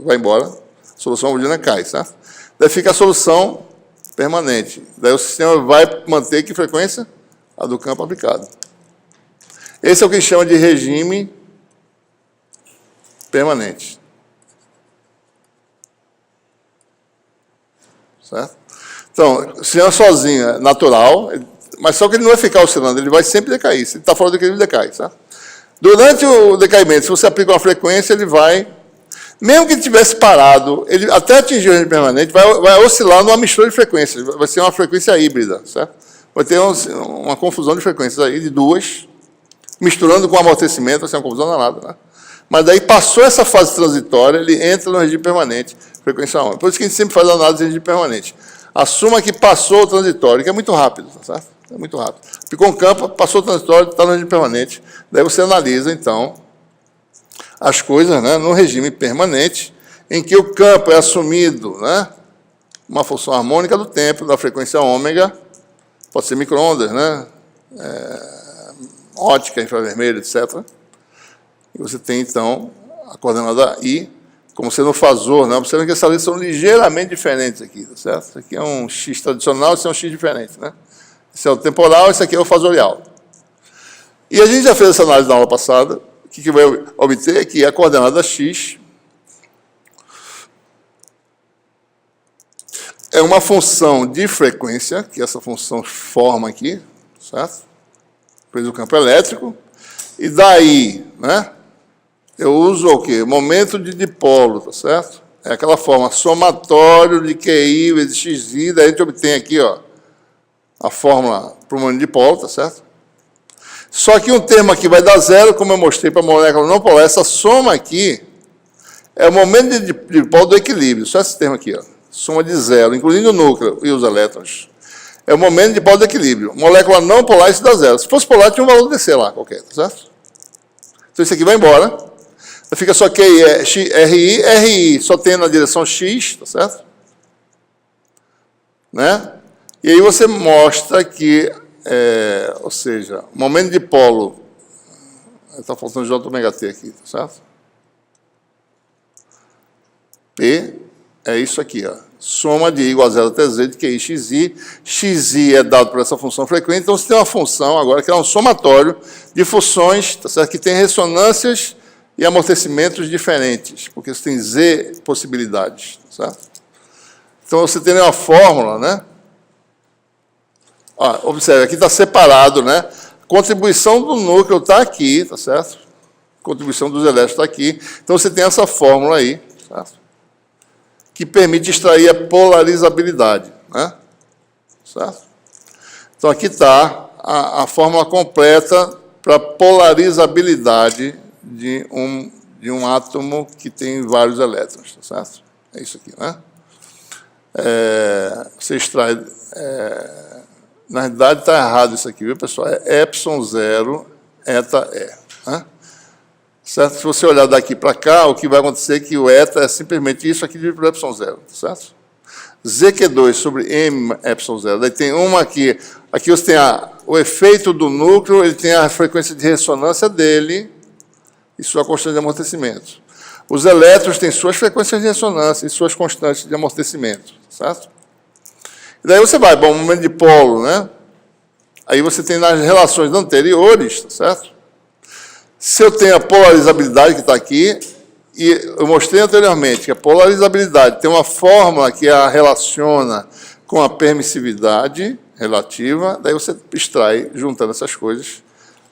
Vai embora, a solução homogênea cai, certo? Daí fica a solução permanente. Daí o sistema vai manter que frequência? A do campo aplicado. Esse é o que a gente chama de regime permanente. Certo? Então, o sistema sozinho é natural, mas só que ele não vai ficar oscilando, ele vai sempre decair. Se ele está fora do equilíbrio, ele decai. Certo? Durante o decaimento, se você aplica uma frequência, ele vai... Mesmo que ele tivesse parado, ele até atingir o regime permanente, vai oscilar numa mistura de frequências. Vai ser uma frequência híbrida, certo? Vai ter uma confusão de frequências aí, de duas, misturando com amortecimento, vai ser uma confusão danada, né? Mas daí passou essa fase transitória, ele entra no regime permanente, frequência 1. Por isso que a gente sempre faz a análise de regime permanente. Assuma que passou o transitório, que é muito rápido, certo? É muito rápido. Ficou um campo, passou o transitório, está no regime permanente. Daí você analisa, então, as coisas, né, no regime permanente, em que o campo é assumido, né, uma função harmônica do tempo, da frequência ômega, pode ser micro-ondas, né, ótica, infravermelho, etc. E você tem, então, a coordenada I, como sendo um fasor, né? Observe que essas leis são ligeiramente diferentes aqui, tá certo? Isso aqui é um X tradicional, esse é um X diferente, né? Esse é o temporal, esse aqui é o fasorial. E a gente já fez essa análise na aula passada. O que vai obter é que a coordenada X é uma função de frequência, que essa função forma aqui, certo? Fez o campo elétrico, e daí, né, eu uso o quê? Momento de dipolo, tá certo? É aquela forma, somatório de QI vezes XI, daí a gente obtém aqui, ó, a fórmula para o momento de dipolo, tá certo? Só que um termo aqui vai dar zero, como eu mostrei para a molécula não polar. Essa soma aqui é o momento de dipolo do equilíbrio. Só esse termo aqui, ó. Soma de zero, incluindo o núcleo e os elétrons. É o momento de dipolo do equilíbrio. Molécula não polar, isso dá zero. Se fosse polar, tinha um valor DC lá, qualquer, tá certo? Então, isso aqui vai embora. Fica só que RI, RI só tem na direção X, tá certo? Né? E aí você mostra que... ou seja, momento de dipolo, está faltando J ômega T aqui, certo? P é isso aqui, ó. Soma de I igual a 0 até Z de QI XI. XI é dado por essa função frequente, então você tem uma função agora que é um somatório de funções, tá certo? Que tem ressonâncias e amortecimentos diferentes, porque você tem Z possibilidades, tá certo? Então você tem uma fórmula, né? Observe, aqui está separado, né? Contribuição do núcleo está aqui, tá certo? contribuição dos elétrons está aqui. Então, você tem essa fórmula aí, certo? Que permite extrair a polarizabilidade, né? Certo? Então, aqui está a fórmula completa para a polarizabilidade de um átomo que tem vários elétrons, tá certo? É isso aqui, né? Você extrai... na realidade, está errado isso aqui, viu, pessoal? É ε0 eta E. Né? Certo? Se você olhar daqui para cá, o que vai acontecer é que o eta é simplesmente isso aqui dividido por ε0, certo? ZQ2 sobre M ε0. Daí tem uma aqui. Aqui você tem o efeito do núcleo, ele tem a frequência de ressonância dele e sua constante de amortecimento. Os elétrons têm suas frequências de ressonância e suas constantes de amortecimento, certo? E daí você vai para o momento de polo, né? Aí você tem nas relações anteriores, tá certo? Se eu tenho a polarizabilidade que está aqui, e eu mostrei anteriormente que a polarizabilidade tem uma fórmula que a relaciona com a permissividade relativa, daí você extrai, juntando essas coisas,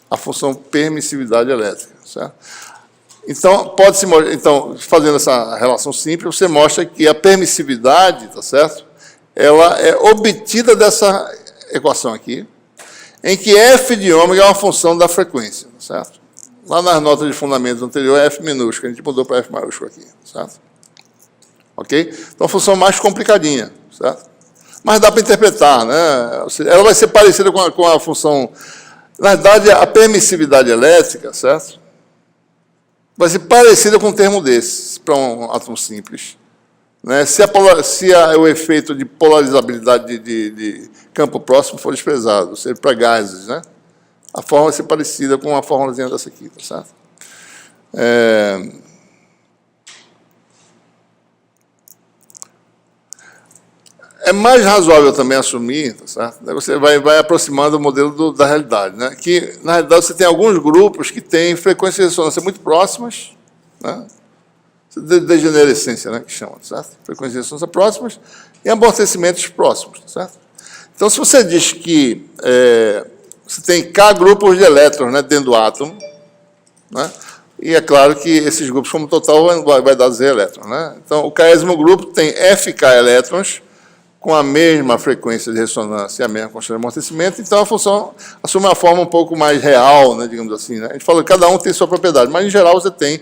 a função permissividade elétrica, certo? Então, fazendo essa relação simples, você mostra que a permissividade, tá certo? Ela é obtida dessa equação aqui, em que f de ômega é uma função da frequência, certo? Lá nas notas de fundamentos anteriores é f minúsculo, a gente mudou para f maiúsculo aqui, certo? Ok? Então, a função mais complicadinha, certo? Mas dá para interpretar, né? Ela vai ser parecida com a função... Na verdade, a permissividade elétrica, certo? Vai ser parecida com um termo desses, para um átomo simples. Né? Se o efeito de polarizabilidade de campo próximo for desprezado, ou seja, para gases, né? A forma vai ser parecida com uma fórmulazinha dessa aqui, tá certo? É mais razoável também assumir, tá certo? Daí você vai aproximando o modelo da realidade, né? Que, na realidade, você tem alguns grupos que têm frequências de ressonância muito próximas, né? Degenerescência, né? Que chama, tá certo? Frequências de ressonância próximas e amortecimentos próximos, tá certo? Então, se você diz que você tem K grupos de elétrons, né, dentro do átomo, né? E é claro que esses grupos, como total, vai dar Z elétrons, né? Então, o késimo grupo tem FK elétrons com a mesma frequência de ressonância e a mesma constante de amortecimento, então a função assume uma forma um pouco mais real, né, digamos assim, né? A gente fala que cada um tem sua propriedade, mas, em geral, você tem.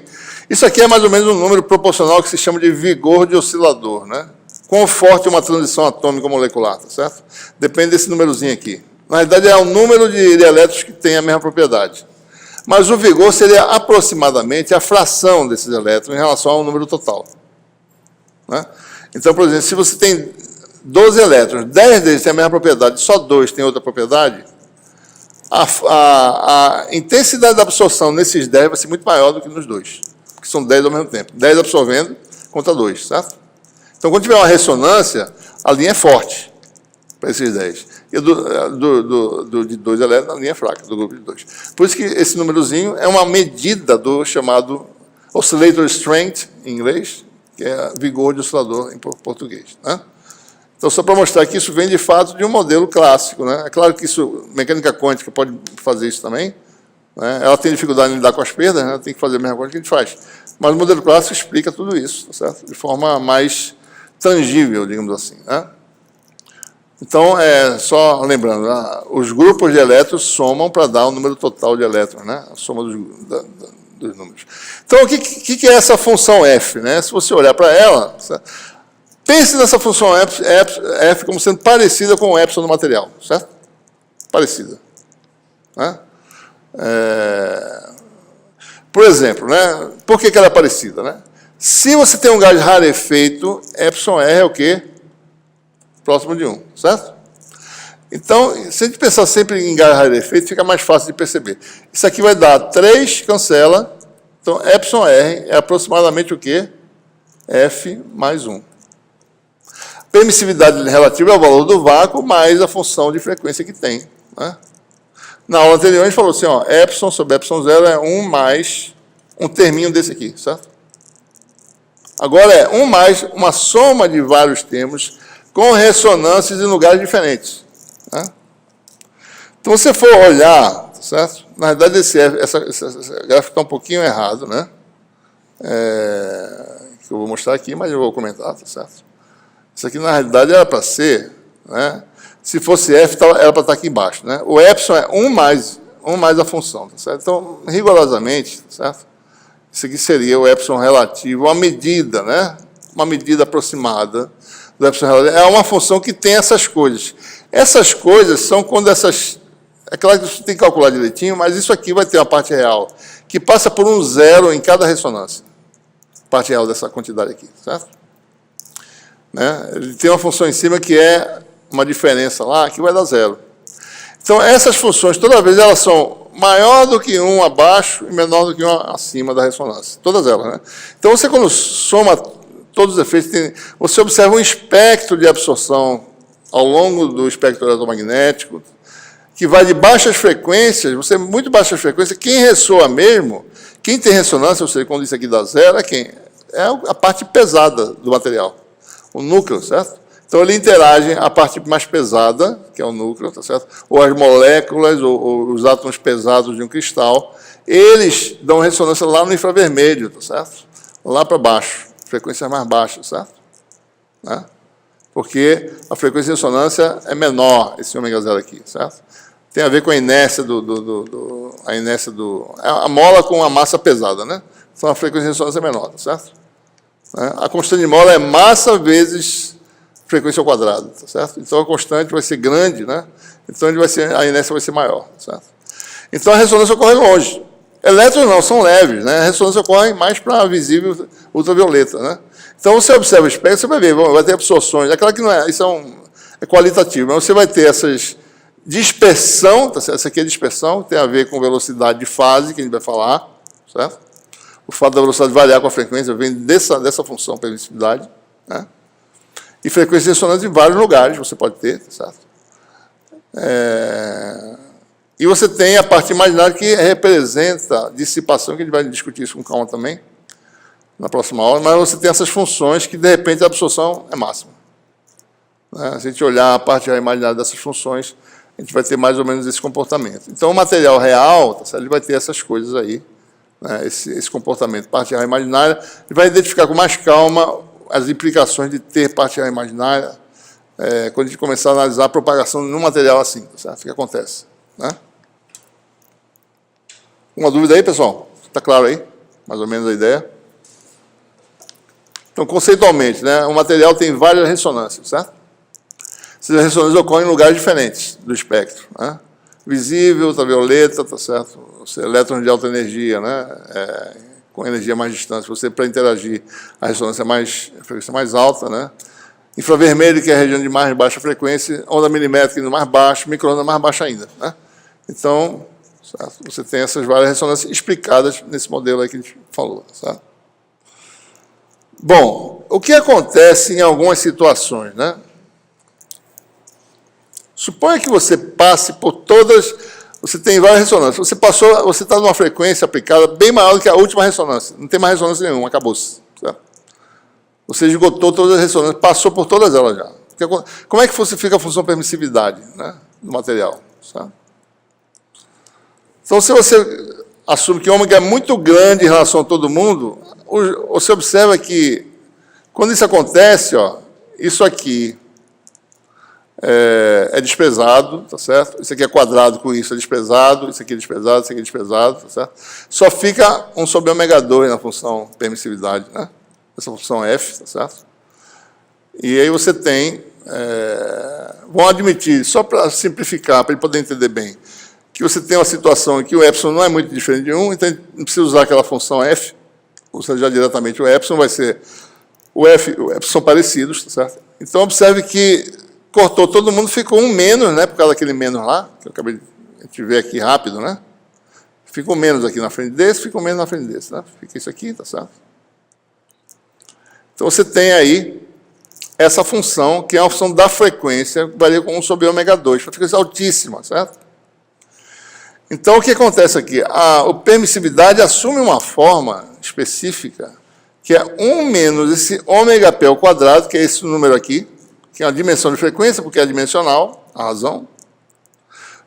Isso aqui é mais ou menos um número proporcional que se chama de vigor de oscilador, né? Quão forte é uma transição atômica molecular, tá certo? Depende desse númerozinho aqui. Na realidade, é o número de elétrons que tem a mesma propriedade. Mas o vigor seria aproximadamente a fração desses elétrons em relação ao número total, né? Então, por exemplo, se você tem 12 elétrons, 10 deles têm a mesma propriedade, só 2 têm outra propriedade, a intensidade da absorção nesses 10 vai ser muito maior do que nos 2, porque são 10 ao mesmo tempo. 10 absorvendo contra 2, certo? Então, quando tiver uma ressonância, a linha é forte para esses 10. E de 2 elétrons, a linha é fraca, do grupo de 2. Por isso que esse númerozinho é uma medida do chamado oscillator strength, em inglês, que é vigor de oscilador em português, né? Então, só para mostrar que isso vem, de fato, de um modelo clássico, né? É claro que mecânica quântica pode fazer isso também, né? Ela tem dificuldade em lidar com as perdas, né? Ela tem que fazer a mesma coisa que a gente faz. Mas o modelo clássico explica tudo isso, tá certo? De forma mais tangível, digamos assim, né? Então, só lembrando, né? Os grupos de elétrons somam para dar o número total de elétrons, né? A soma dos números. Então, o que é essa função f, né? Se você olhar para ela... Certo? Pense nessa função f como sendo parecida com o epsilon do material, certo? Parecida, né? Por exemplo, né? Por que ela é parecida, né? Se você tem um gás rarefeito, epsilon R é o quê? Próximo de 1, certo? Então, se a gente pensar sempre em gás rarefeito, fica mais fácil de perceber. Isso aqui vai dar 3, cancela. Então, epsilon R é aproximadamente o quê? F mais 1. Permissividade relativa é o valor do vácuo mais a função de frequência que tem, né? Na aula anterior, a gente falou assim, ó, epsilon sobre epsilon 0 é 1 mais um terminho desse aqui, certo? Agora é 1 mais uma soma de vários termos com ressonâncias em lugares diferentes, né? Então, se você for olhar, certo? Na verdade, esse gráfico está um pouquinho errado, né? Que eu vou mostrar aqui, mas eu vou comentar, tá certo? Isso aqui, na realidade, era para ser, né? Se fosse f, era para estar aqui embaixo, né? O epsilon é 1 mais a função, tá certo? Então, rigorosamente, tá certo? Isso aqui seria o epsilon relativo à medida, né? Uma medida aproximada do epsilon relativo. É uma função que tem essas coisas. Essas coisas são quando essas... É claro que você tem que calcular direitinho, mas isso aqui vai ter uma parte real, que passa por um zero em cada ressonância. Parte real dessa quantidade aqui, certo? Né? Ele tem uma função em cima que é uma diferença lá, que vai dar zero. Então, essas funções, toda vez, elas são maior do que 1 abaixo e menor do que 1 acima da ressonância. Todas elas, né? Então, você, quando soma todos os efeitos, você observa um espectro de absorção ao longo do espectro eletromagnético, que vai de baixas frequências, muito baixas frequências, quem ressoa mesmo, quem tem ressonância, ou seja, quando isso aqui dá zero, é quem? É a parte pesada do material, o núcleo, certo? Então, ele interage a parte mais pesada, que é o núcleo, tá certo? Ou as moléculas, ou os átomos pesados de um cristal, eles dão ressonância lá no infravermelho, tá certo? Lá para baixo, frequências mais baixas, certo? Né? Porque a frequência de ressonância é menor, esse ômega zero aqui, certo? Tem a ver com a inércia a mola com a massa pesada, né? Então, a frequência de ressonância é menor, tá certo? A constante de mola é massa vezes frequência ao quadrado, tá certo? Então, a constante vai ser grande, né? Então, a inércia vai ser maior, tá certo? Então, a ressonância ocorre longe. Elétrons não, são leves, né? A ressonância ocorre mais para a visível ultravioleta, né? Então, você observa o espectro, você vai ver, vai ter absorções. É claro que não é, isso é qualitativo, mas você vai ter essas dispersão, tá certo? Essa aqui é dispersão, tem a ver com velocidade de fase, que a gente vai falar, certo? O fato da velocidade variar com a frequência vem dessa função permissividade, né? E frequência de ressonância em vários lugares você pode ter, certo? E você tem a parte imaginária que representa dissipação, que a gente vai discutir isso com calma também, na próxima aula, mas você tem essas funções que, de repente, a absorção é máxima. Né? Se a gente olhar a parte imaginária dessas funções, a gente vai ter mais ou menos esse comportamento. Então, o material real, tá certo? Ele vai ter essas coisas aí, né? Esse comportamento. Parte real imaginária, ele vai identificar com mais calma as implicações de ter parte real imaginária, quando a gente começar a analisar a propagação num material assim, tá certo? O que acontece? Né? Uma dúvida aí, pessoal? Está claro aí? Mais ou menos a ideia? Então, conceitualmente, né, o material tem várias ressonâncias, certo? Essas ressonâncias ocorrem em lugares diferentes do espectro, né? Visível, ultravioleta, tá certo? Elétrons de alta energia, né? Com energia mais distante. Você, para interagir, a ressonância a frequência mais alta, né? Infravermelho, que é a região de mais baixa frequência, onda milimétrica indo mais baixo, micro-onda mais baixa ainda, né? Então, certo? Você tem essas várias ressonâncias explicadas nesse modelo aí que a gente falou, certo? Bom, o que acontece em algumas situações, né? Suponha que você passe por todas, você tem várias ressonâncias, você está numa frequência aplicada bem maior do que a última ressonância, não tem mais ressonância nenhuma, acabou-se. Certo? Você esgotou todas as ressonâncias, passou por todas elas já. Como é que fica a função permissividade, né, do material? Certo? Então, se você assume que o ômega é muito grande em relação a todo mundo, você observa que, quando isso acontece, ó, isso aqui é desprezado, tá certo? Isso aqui é quadrado com isso, é desprezado, isso aqui é desprezado, isso aqui é desprezado, tá certo? Só fica 1 sobre ômega 2 na função permissividade, né? Essa função f, tá certo? E aí você tem, vão admitir, só para simplificar, para ele poder entender bem, que você tem uma situação em que o epsilon não é muito diferente de 1, então não precisa usar aquela função f, ou seja, já diretamente o epsilon vai ser o f e o epsilon são parecidos, tá certo? Então, observe que cortou todo mundo, ficou um menos, né, por causa daquele menos lá, que eu acabei de ver aqui rápido, né? Ficou menos aqui na frente desse, ficou menos na frente desse, né? Fica isso aqui, tá certo? Então, você tem aí essa função, que é a função da frequência, que varia com 1 sobre ômega 2, uma frequência altíssima, certo? Então, o que acontece aqui? A permissividade assume uma forma específica, que é 1 menos esse ômega p ao quadrado, que é esse número aqui, que é uma dimensão de frequência, porque é dimensional, a razão,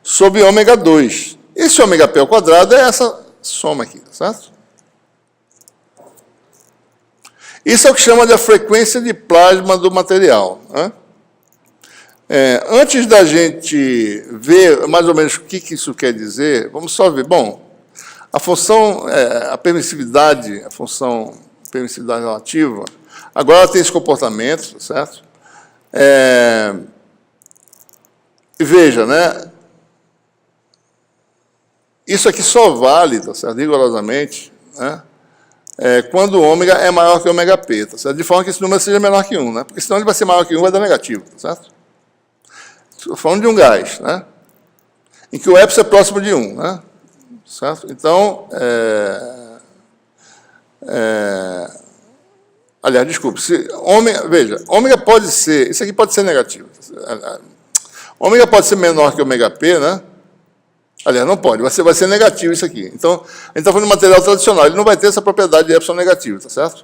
sobre ômega 2. Esse ômega P ao quadrado é essa soma aqui, certo? Isso é o que chama de a frequência de plasma do material, né? Antes da gente ver mais ou menos o que isso quer dizer, vamos só ver. Bom, a função, a permissividade relativa, agora ela tem esse comportamento, certo? E veja, né? Isso aqui só vale, tá certo? Rigorosamente, né? Quando o ômega é maior que o ômega P, tá certo? De forma que esse número seja menor que 1, né? Porque senão ele vai ser maior que 1, vai dar negativo, tá certo? Estou falando de um gás, né? Em que o epsilon é próximo de 1, né? Certo? Então, aliás, desculpe, veja, ômega pode ser, isso aqui pode ser negativo. Ômega pode ser menor que ômega P, né? Aliás, não pode, vai ser negativo isso aqui. Então, a gente está falando de material tradicional, ele não vai ter essa propriedade de epsilon negativo, tá certo?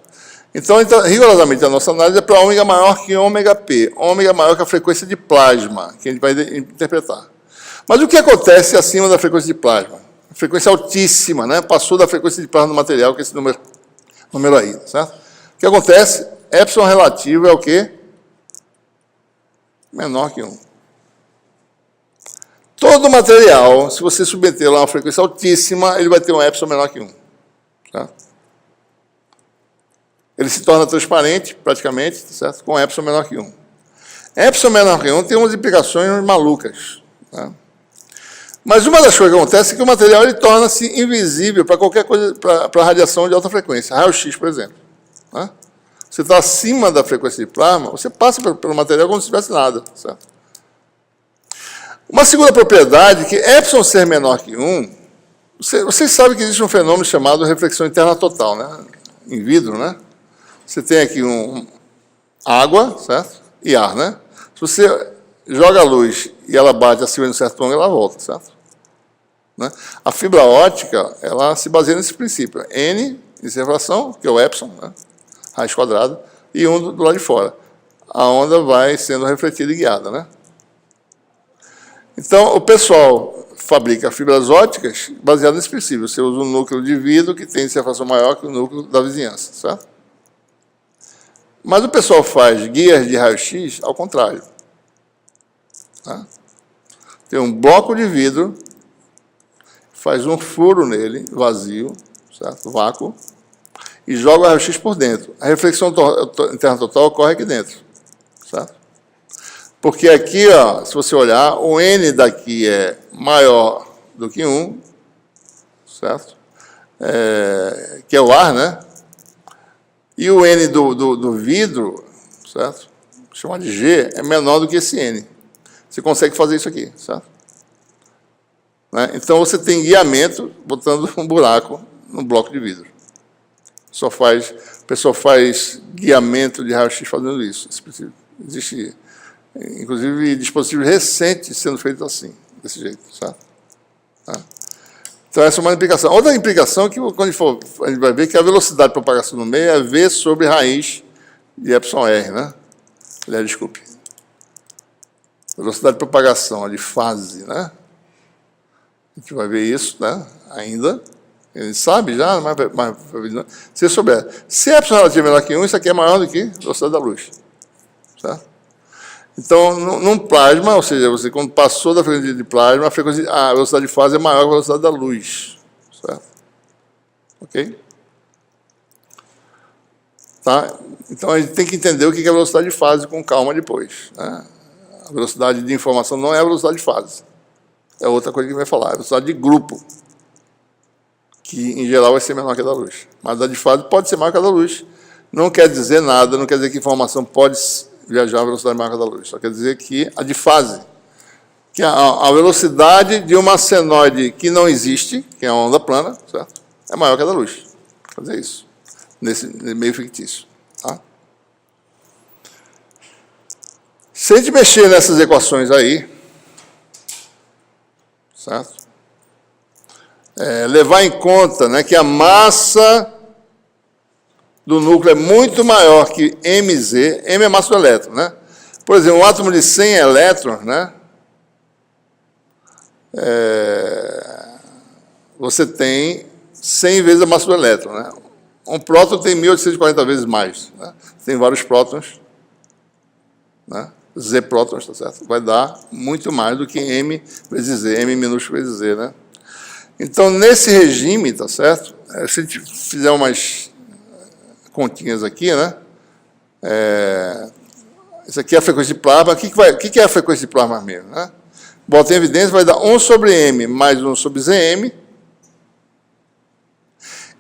Então, rigorosamente, a nossa análise é para ômega maior que ômega P, ômega maior que a frequência de plasma, que a gente vai interpretar. Mas o que acontece acima da frequência de plasma? A frequência altíssima, né? Passou da frequência de plasma do material, que é esse número aí, certo? O que acontece? Epsilon relativo é o quê? Menor que 1. Todo material, se você submeter lá uma frequência altíssima, ele vai ter um epsilon menor que 1. Certo? Ele se torna transparente, praticamente, certo? Com epsilon menor que 1. Epsilon menor que 1 tem umas implicações malucas. Tá? Mas uma das coisas que acontece é que o material ele torna-se invisível para qualquer coisa, para a radiação de alta frequência, raio-x, por exemplo. Tá? Você está acima da frequência de plasma, você passa pelo material como se tivesse nada. Certo? Uma segunda propriedade, que epsilon ser menor que 1, vocês sabem que existe um fenômeno chamado reflexão interna total, né? Em vidro, né? Você tem aqui água, certo? E ar, né? Se você joga a luz e ela bate acima de um certo ângulo, ela volta, certo? Né? A fibra óptica, ela se baseia nesse princípio. N de separação, que é o epsilon, né? Raiz quadrada, e 1 do lado de fora. A onda vai sendo refletida e guiada, né? Então, o pessoal fabrica fibras ópticas baseadas nesse princípio. Você usa um núcleo de vidro que tem separação maior que o núcleo da vizinhança, certo? Mas o pessoal faz guias de raio-x ao contrário. Tá? Tem um bloco de vidro, faz um furo nele, vazio, certo? Vácuo, e joga o raio-x por dentro. A reflexão interna total ocorre aqui dentro, certo? Porque aqui, ó, se você olhar, o N daqui é maior do que 1, certo? Que é o ar, né? E o N do vidro, certo? Chamado de G, é menor do que esse N. Você consegue fazer isso aqui, certo? Né? Então, você tem guiamento botando um buraco no bloco de vidro. O pessoal faz guiamento de raio-x fazendo isso. Existe, inclusive, dispositivos recentes sendo feitos assim, desse jeito, certo? Tá? Então, essa é uma implicação. Outra implicação que, quando a gente vai ver, que a velocidade de propagação no meio é V sobre raiz de epsilon R, né? Aliás, desculpe. Velocidade de propagação, de fase, né? A gente vai ver isso, né? Ainda. A gente sabe já, mas se você souber. Se epsilon relativo é menor que 1, isso aqui é maior do que a velocidade da luz. Certo? Então, num plasma, ou seja, você quando passou da frequência de plasma, a velocidade de fase é maior que a velocidade da luz. Certo? Ok? Tá? Então, a gente tem que entender o que é velocidade de fase com calma depois. Né? A velocidade de informação não é a velocidade de fase. É outra coisa que a gente vai falar. É a velocidade de grupo, que, em geral, vai ser menor que a da luz. Mas a de fase pode ser maior que a da luz. Não quer dizer nada, não quer dizer que a informação pode viajar a velocidade maior que a da luz. Só quer dizer que a de fase, que a velocidade de uma senoide que não existe, que é a onda plana, certo? É maior que a da luz. Quer dizer isso, nesse meio fictício. Tá? Se a gente mexer nessas equações aí, certo? Levar em conta, né, que a massa do núcleo é muito maior que mz, m é massa do elétron, né? Por exemplo, um átomo de 100 elétrons, né? você tem 100 vezes a massa do elétron, né? Um próton tem 1840 vezes mais, né? Tem vários prótons, né? Z prótons, tá certo? Vai dar muito mais do que M vezes Z, M minúsculo vezes Z, né? Então, nesse regime, tá certo? Se a gente fizer umas continhas aqui, né? Isso aqui é a frequência de plasma. O que é a frequência de plasma mesmo, né? Bota em evidência, vai dar 1 sobre M mais 1 sobre Zm.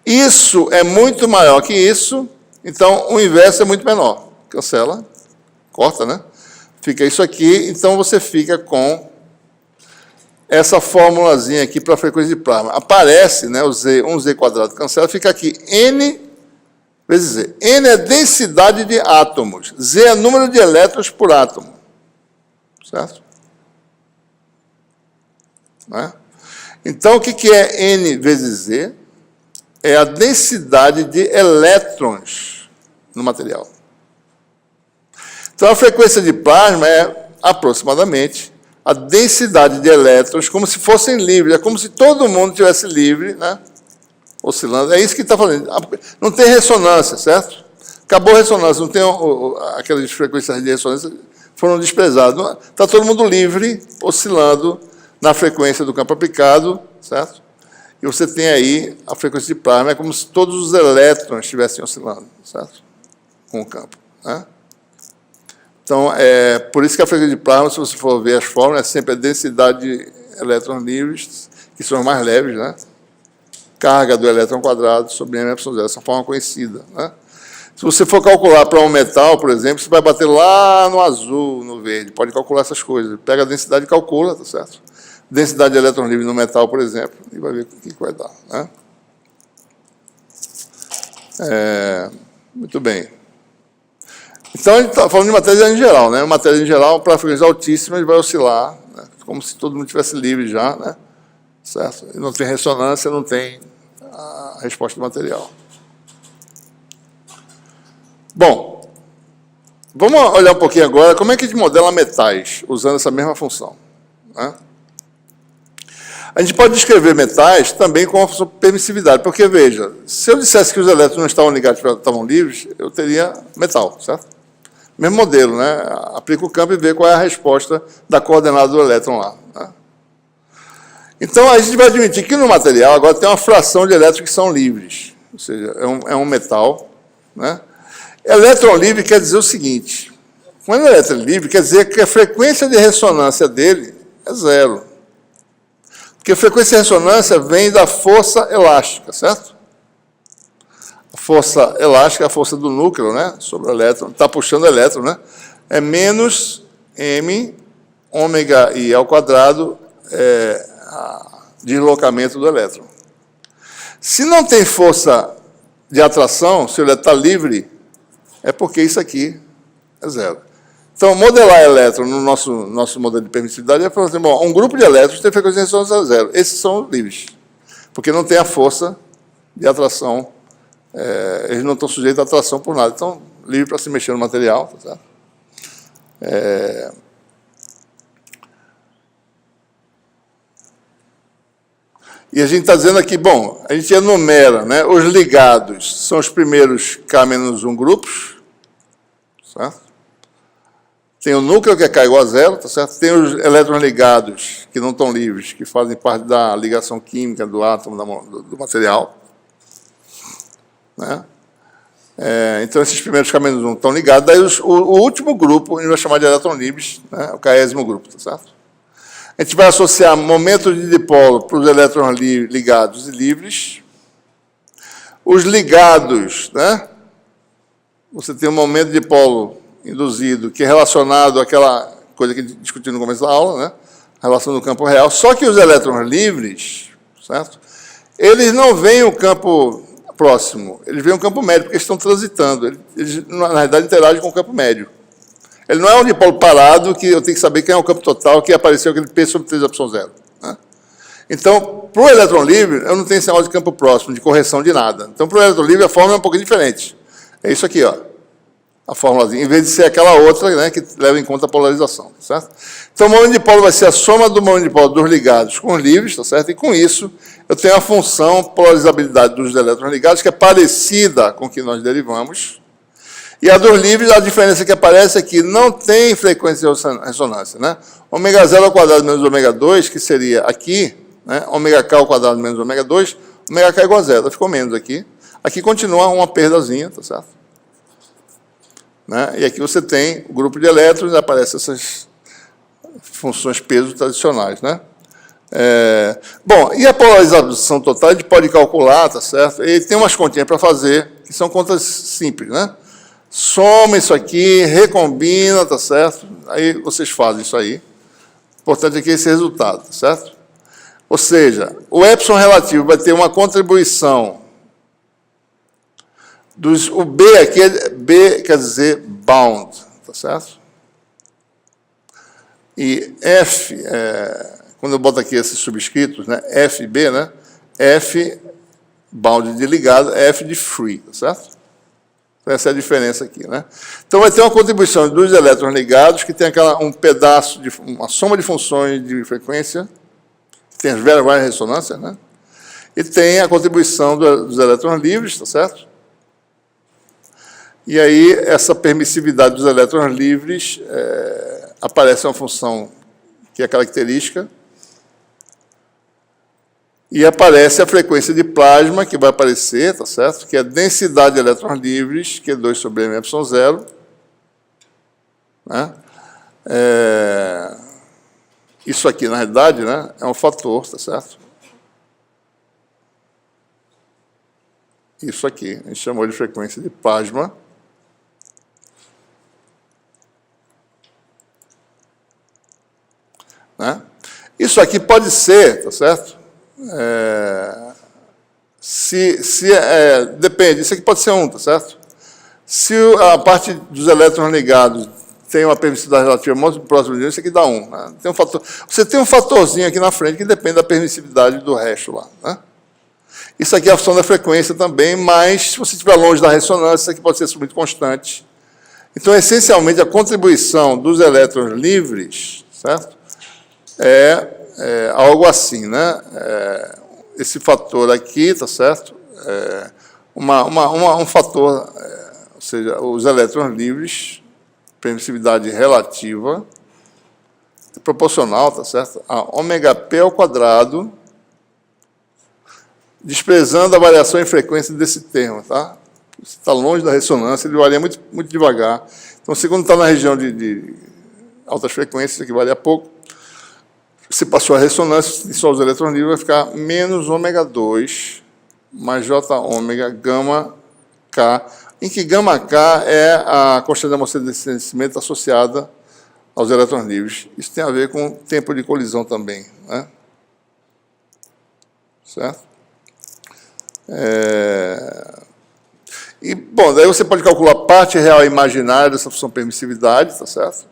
Isso é muito maior que isso, então o inverso é muito menor. Cancela, corta, né? Fica isso aqui, então você fica com essa formulazinha aqui para a frequência de plasma. Aparece, né, o Z, 1Z quadrado, cancela, fica aqui N vezes Z. N é densidade de átomos, Z é número de elétrons por átomo. Certo? Né? Então, o que é N vezes Z? É a densidade de elétrons no material. Então, a frequência de plasma é aproximadamente a densidade de elétrons, como se fossem livres, é como se todo mundo estivesse livre, né? Oscilando. É isso que está falando. Não tem ressonância, certo? Acabou a ressonância, não tem aquelas frequências de ressonância, foram desprezadas. Está todo mundo livre, oscilando na frequência do campo aplicado, certo? E você tem aí a frequência de plasma, é como se todos os elétrons estivessem oscilando, certo? Com o campo, né? Então, por isso que a frequência de plasma, se você for ver as fórmulas, é sempre a densidade de elétrons livres, que são os mais leves, né? Carga do elétron quadrado sobre M_0, essa forma conhecida, né? Se você for calcular para um metal, por exemplo, você vai bater lá no azul, no verde, pode calcular essas coisas. Pega a densidade e calcula, tá certo? Densidade de elétrons livres no metal, por exemplo, e vai ver o que vai dar, né? Muito bem. Então, a gente está falando de matéria em geral, né? Matéria em geral, para frequências altíssimas, vai oscilar, né? Como se todo mundo estivesse livre já, né? Certo? E não tem ressonância, não tem a resposta do material. Bom, vamos olhar um pouquinho agora como é que a gente modela metais, usando essa mesma função, né? A gente pode descrever metais também com a função de permissividade, porque, veja, se eu dissesse que os elétrons não estavam ligados, estavam livres, eu teria metal, certo? Mesmo modelo, né? Aplica o campo e vê qual é a resposta da coordenada do elétron lá, né? Então, a gente vai admitir que no material agora tem uma fração de elétrons que são livres, ou seja, é um metal, né? Elétron livre quer dizer o seguinte, quando o elétron é livre, quer dizer que a frequência de ressonância dele é zero. Porque a frequência de ressonância vem da força elástica, certo? A força elástica é a força do núcleo, né? Sobre o elétron, está puxando o elétron, né? É menos m ômega i ao quadrado deslocamento do elétron. Se não tem força de atração, se o elétron está livre, é porque isso aqui é zero. Então, modelar elétron no nosso modelo de permissividade é falar assim, bom, um grupo de elétrons tem frequência de ressonância zero. Esses são livres, porque não tem a força de atração, eles não estão sujeitos à atração por nada. Então, livre para se mexer no material, tá certo? E a gente está dizendo aqui, bom, a gente enumera, né, os ligados, são os primeiros K-1 grupos, certo? Tem o núcleo, que é K igual a zero, tá certo? Tem os elétrons ligados, que não estão livres, que fazem parte da ligação química do átomo, do material, né? Então, esses primeiros K-1 estão ligados. Daí, o último grupo, a gente vai chamar de elétrons livres, né? O K-ésimo grupo, tá certo? A gente vai associar momento de dipolo para os elétrons ligados e livres. Os ligados, né? Você tem um momento de dipolo induzido, que é relacionado àquela coisa que discutimos no começo da aula, né? A relação do campo real. Só que os elétrons livres, certo? Eles não veem o campo próximo, eles veem o campo médio, porque eles estão transitando. Eles na realidade, interagem com o campo médio. Ele não é um dipolo parado, que eu tenho que saber quem é o campo total, que apareceu aquele P sobre 3 epsilon zero, né? Então, para o elétron livre, eu não tenho esse negócio de campo próximo, de correção de nada. Então, para o elétron livre, a fórmula é um pouquinho diferente. É isso aqui, ó. a formulazinha, em vez de ser aquela outra, né, que leva em conta a polarização, tá certo? Então, o momento dipolo vai ser a soma do momento dipolo dos ligados com os livres, tá certo? E com isso, eu tenho a função polarizabilidade dos elétrons ligados, que é parecida com o que nós derivamos. E a dos livres, a diferença que aparece é que não tem frequência de ressonância, né? Ômega 0 ao quadrado menos ômega 2, que seria aqui, né? Ômega k ao quadrado menos ômega 2, ômega k é igual a zero, ficou menos aqui. Aqui continua uma perdazinha, tá certo? Né? E aqui você tem o grupo de elétrons e aparecem essas funções peso tradicionais, né? Bom, e a polarização total a gente pode calcular, tá certo? E tem umas continhas para fazer, que são contas simples, né? Soma isso aqui, recombina, tá certo? Aí vocês fazem isso aí. O importante aqui é esse resultado, tá certo? Ou seja, o epsilon relativo vai ter uma contribuição o B aqui, B quer dizer bound, tá certo? E F, quando eu boto aqui esses subscritos, né, FB, né, F, bound de ligado, F de free, tá certo? Essa é a diferença aqui, né? Então, vai ter uma contribuição dos elétrons ligados, que tem um pedaço, uma soma de funções de frequência, que tem as várias ressonâncias, né? E tem a contribuição dos elétrons livres, tá certo? E aí, essa permissividade dos elétrons livres aparece uma função que é característica, e aparece a frequência de plasma, que vai aparecer, tá certo? Que é a densidade de elétrons livres, que é 2 sobre m epsilon 0. Né? Isso aqui, na realidade, né, é um fator, tá certo? Isso aqui, a gente chamou de frequência de plasma. Né? Isso aqui pode ser, tá certo? Depende, isso aqui pode ser 1, tá certo? Se a parte dos elétrons ligados tem uma permissividade relativa muito próxima de 1, isso aqui dá 1. Né? Tem um fator, você tem um fatorzinho aqui na frente que depende da permissividade do resto lá. Né? Isso aqui é a função da frequência também, mas se você estiver longe da ressonância, isso aqui pode ser muito constante. Então, essencialmente, a contribuição dos elétrons livres, certo? Algo assim, né? Esse fator aqui, tá certo? Um fator, ou seja, os elétrons livres, permissividade relativa, proporcional, tá certo? A ômega p ao quadrado, desprezando a variação em frequência desse termo, tá? Se está longe da ressonância, ele varia muito, muito devagar. Então, se quando está na região de altas frequências, isso aqui varia pouco. Se passou a ressonância e só os elétrons livres, vai ficar menos ômega 2, mais J ômega gama K, em que gama K é a constante de amortecimento associada aos elétrons livres. Isso tem a ver com o tempo de colisão também, né? Certo? E, bom, daí você pode calcular a parte real e imaginária dessa função permissividade, tá certo?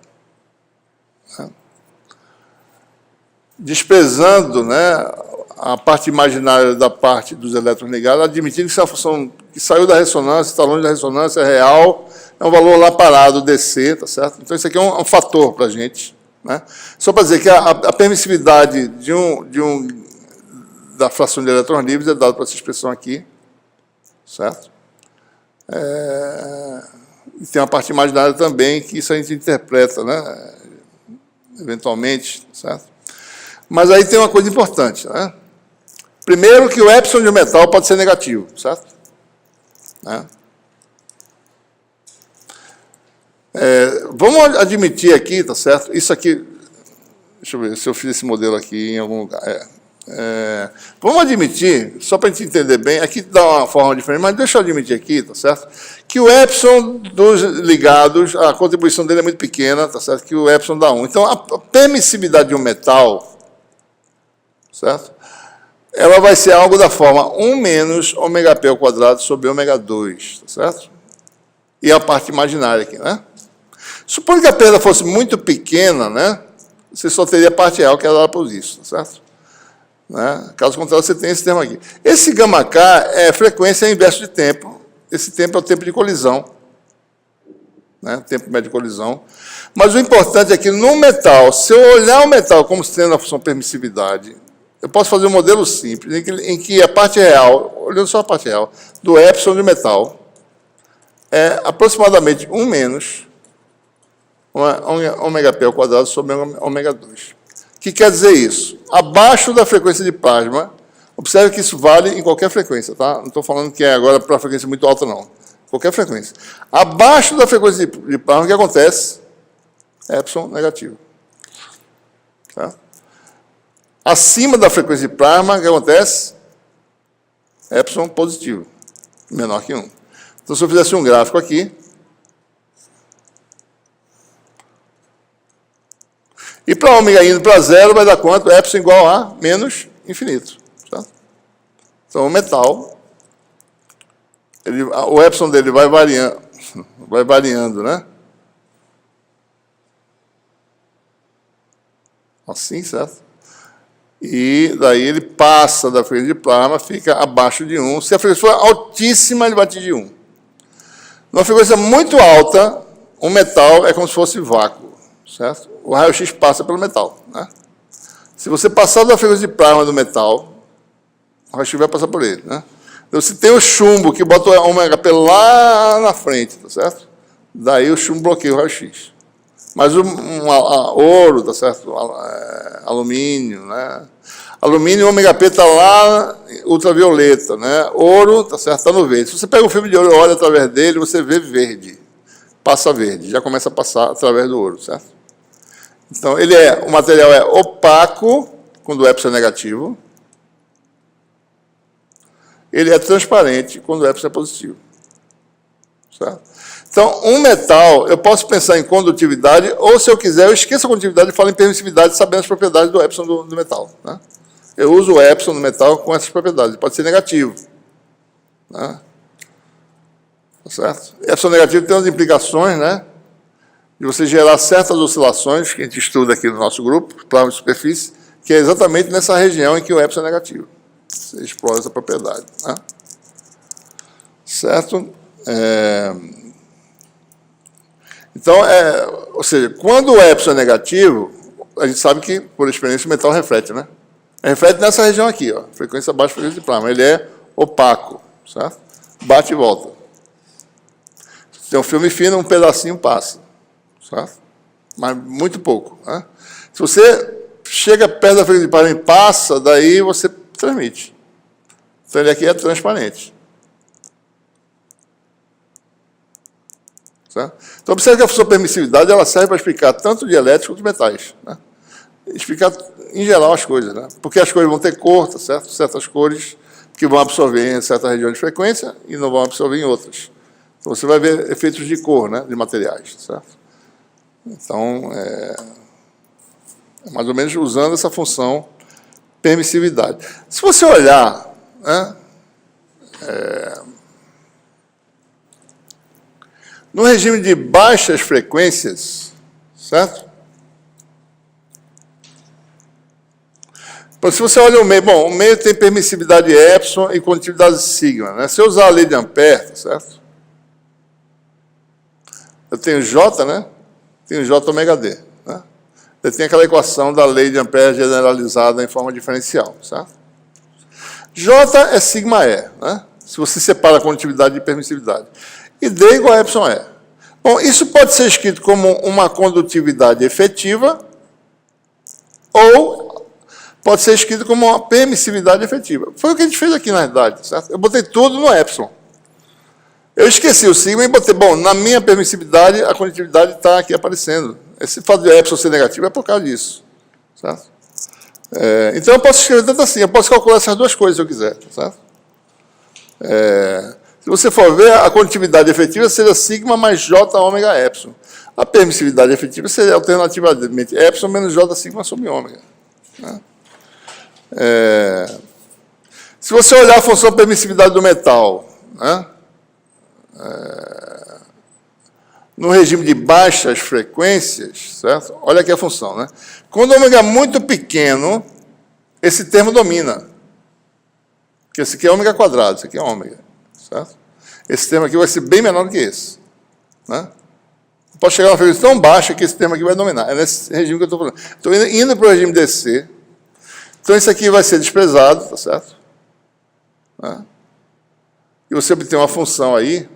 Desprezando, né, a parte imaginária da parte dos elétrons ligados, admitindo que isso é uma função que saiu da ressonância, está longe da ressonância, é real, é um valor lá parado, DC, tá certo? Então, isso aqui é um fator para a gente. Né? Só para dizer que a permissividade da fração de elétrons livres é dada por essa expressão aqui, certo? E tem uma parte imaginária também, que isso a gente interpreta, né, eventualmente, certo? Mas aí tem uma coisa importante, né? Primeiro, que o epsilon de um metal pode ser negativo, certo? Né? Vamos admitir aqui, tá certo? Isso aqui, deixa eu ver se eu fiz esse modelo aqui em algum lugar. Vamos admitir, só para a gente entender bem, aqui dá uma forma diferente, mas deixa eu admitir aqui, tá certo? Que o epsilon dos ligados, a contribuição dele é muito pequena, tá certo? Que o epsilon dá 1. Então, a permissividade de um metal, certo? Ela vai ser algo da forma 1 menos ômega p ao quadrado sobre ômega 2, tá certo? E a parte imaginária aqui, né? Supondo que a perda fosse muito pequena, né? Você só teria a parte real que é dada por isso, tá certo? Né? Caso contrário, você tem esse termo aqui. Esse gama K é frequência inverso de tempo. Esse tempo é o tempo de colisão. né? Tempo médio de colisão. Mas o importante é que no metal, se eu olhar o metal como sendo a função permissividade, eu posso fazer um modelo simples, em que a parte real, olhando só a parte real, do epsilon de metal é aproximadamente 1 menos ômega P ao quadrado sobre ômega 2. O que quer dizer isso? Abaixo da frequência de plasma, observe que isso vale em qualquer frequência, tá? Não estou falando que é agora para frequência muito alta, não. Qualquer frequência. Abaixo da frequência de plasma, o que acontece? Epsilon negativo. Tá? Acima da frequência de plasma, o que acontece? Epsilon positivo, menor que 1. Então, se eu fizesse um gráfico aqui, e para ômega indo para zero, vai dar quanto? Epsilon igual a menos infinito. Tá? Então, o metal, o epsilon dele vai variando, né? Assim, certo? E daí ele passa da frequência de plasma, fica abaixo de 1. Se a frequência for altíssima, ele vai atingir 1. Numa frequência muito alta, um metal é como se fosse vácuo, certo? O raio-x passa pelo metal, né? Se você passar da frequência de plasma do metal, o raio-x vai passar por ele, né? Então, se tem o chumbo que bota o ômega P lá na frente, tá certo? Daí o chumbo bloqueia o raio-x. Mas o ouro, tá certo? Alumínio, né? Alumínio, o ômega P está lá, ultravioleta, né? Ouro, tá certo? Está no verde. Se você pega um filme de ouro e olha através dele, você vê verde. Passa verde, já começa a passar através do ouro, certo? Então, o material é opaco, quando o epsilon é negativo. Ele é transparente, quando o epsilon é positivo. Certo? Então, um metal, eu posso pensar em condutividade, ou, se eu quiser, eu esqueço a condutividade e falo em permissividade, sabendo as propriedades do epsilon do metal. Né? Eu uso o epsilon do metal com essas propriedades. Pode ser negativo. Né? Tá certo? Epsilon negativo tem umas implicações, né? De você gerar certas oscilações, que a gente estuda aqui no nosso grupo, plasma de superfície, que é exatamente nessa região em que o epsilon é negativo. Você explora essa propriedade. Né? Certo? Então, ou seja, quando o epsilon é negativo, a gente sabe que, por experiência, o metal reflete, né? Reflete nessa região aqui, ó, frequência baixa, frequência de plasma. Ele é opaco, certo? Bate e volta. Se tem um filme fino, um pedacinho passa, certo? Mas muito pouco. Né? Se você chega perto da frequência de plasma e passa, daí você transmite. Então, ele aqui é transparente. Certo? Então, observe que a função permissividade ela serve para explicar tanto de elétricos quanto de metais. Né? Explicar, em geral, as coisas. Né? Porque as cores vão ter cor, tá certo? Certas cores que vão absorver em certa região de frequência e não vão absorver em outras. Então, você vai ver efeitos de cor, né? De materiais. Certo? Então, é mais ou menos usando essa função permissividade. Se você olhar, né? No regime de baixas frequências, certo? Então, se você olha o meio, bom, o meio tem permissividade epsilon e condutividade sigma, né? Se eu usar a lei de Ampère, certo? Eu tenho J, né? Tenho J ômega D, né? Eu tenho aquela equação da lei de Ampère generalizada em forma diferencial, certo? J é sigma E, né? Se você separa a condutividade de permissividade. E D igual a epsilon E. Bom, isso pode ser escrito como uma condutividade efetiva ou pode ser escrito como uma permissividade efetiva. Foi o que a gente fez aqui, na verdade, certo? Eu botei tudo no epsilon. Eu esqueci o sigma e botei, bom, na minha permissividade, a condutividade está aqui aparecendo. Esse fato de epsilon ser negativo é por causa disso, certo? Então, eu posso escrever tanto assim, eu posso calcular essas duas coisas se eu quiser, certo? Se você for ver, a condutividade efetiva seria sigma mais j ômega epsilon. A permissividade efetiva seria alternativamente epsilon menos j sigma sobre ômega. Né? Se você olhar a função permissividade do metal, né? No regime de baixas frequências, certo? Olha aqui a função, né? Quando o ômega é muito pequeno, esse termo domina. Porque esse aqui é ômega quadrado, esse aqui é ômega. Certo? Esse termo aqui vai ser bem menor do que esse. Né? Posso chegar a uma frequência tão baixa que esse termo aqui vai dominar. É nesse regime que eu estou falando. Estou indo para o regime DC. Então, isso aqui vai ser desprezado, tá certo? Né? E você obtém uma função aí,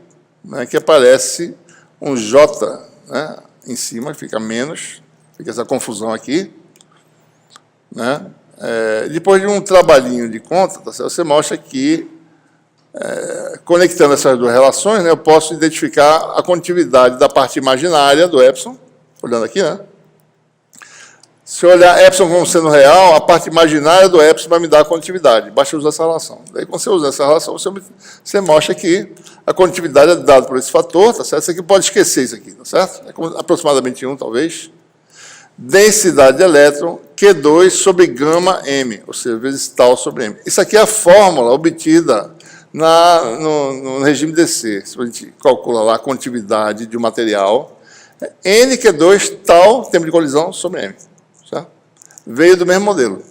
né, que aparece um J, né, em cima, fica menos, fica essa confusão aqui. Né? Depois de um trabalhinho de conta, tá certo? Você mostra que, conectando essas duas relações, né, eu posso identificar a condutividade da parte imaginária do epsilon, olhando aqui, né? Se eu olhar epsilon como sendo real, a parte imaginária do epsilon vai me dar a condutividade. Basta usar essa relação. Daí, quando você usa essa relação, você mostra que a condutividade é dada por esse fator, tá certo? Isso aqui pode esquecer isso aqui, tá certo? É aproximadamente 1, talvez. Densidade de elétron, Q2 sobre gama M, ou seja, vezes tal sobre M. Isso aqui é a fórmula obtida no regime DC. Se a gente calcula lá a condutividade de um material, N Q2 tal, tempo de colisão, sobre M. Certo? Veio do mesmo modelo.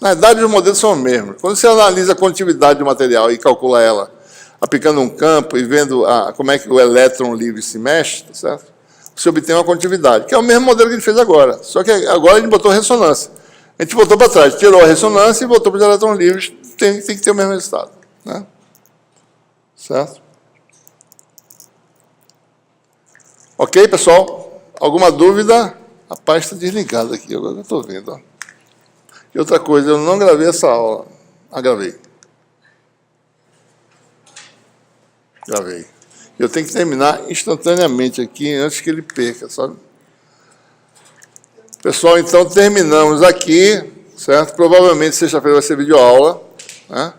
Na verdade, os modelos são os mesmos. Quando você analisa a condutividade do material e calcula ela, aplicando um campo e vendo como é que o elétron livre se mexe, tá certo? Você obtém uma condutividade, que é o mesmo modelo que a gente fez agora. Só que agora a gente botou ressonância. A gente voltou para trás, tirou a ressonância e voltou para os elétrons livres. Tem que ter o mesmo resultado. Né? Certo? Ok, pessoal? Alguma dúvida? A página está desligada aqui, agora eu estou vendo. Ó. E outra coisa, eu não gravei essa aula. Gravei. Gravei. Eu tenho que terminar instantaneamente aqui, antes que ele perca, sabe? Pessoal, então, terminamos aqui, certo? Provavelmente, sexta-feira vai ser videoaula, né?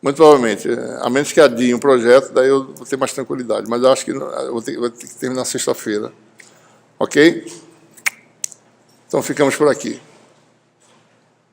Muito provavelmente. A menos que adie um projeto, daí eu vou ter mais tranquilidade. Mas eu acho que eu vou ter que terminar sexta-feira. Ok? Então, ficamos por aqui.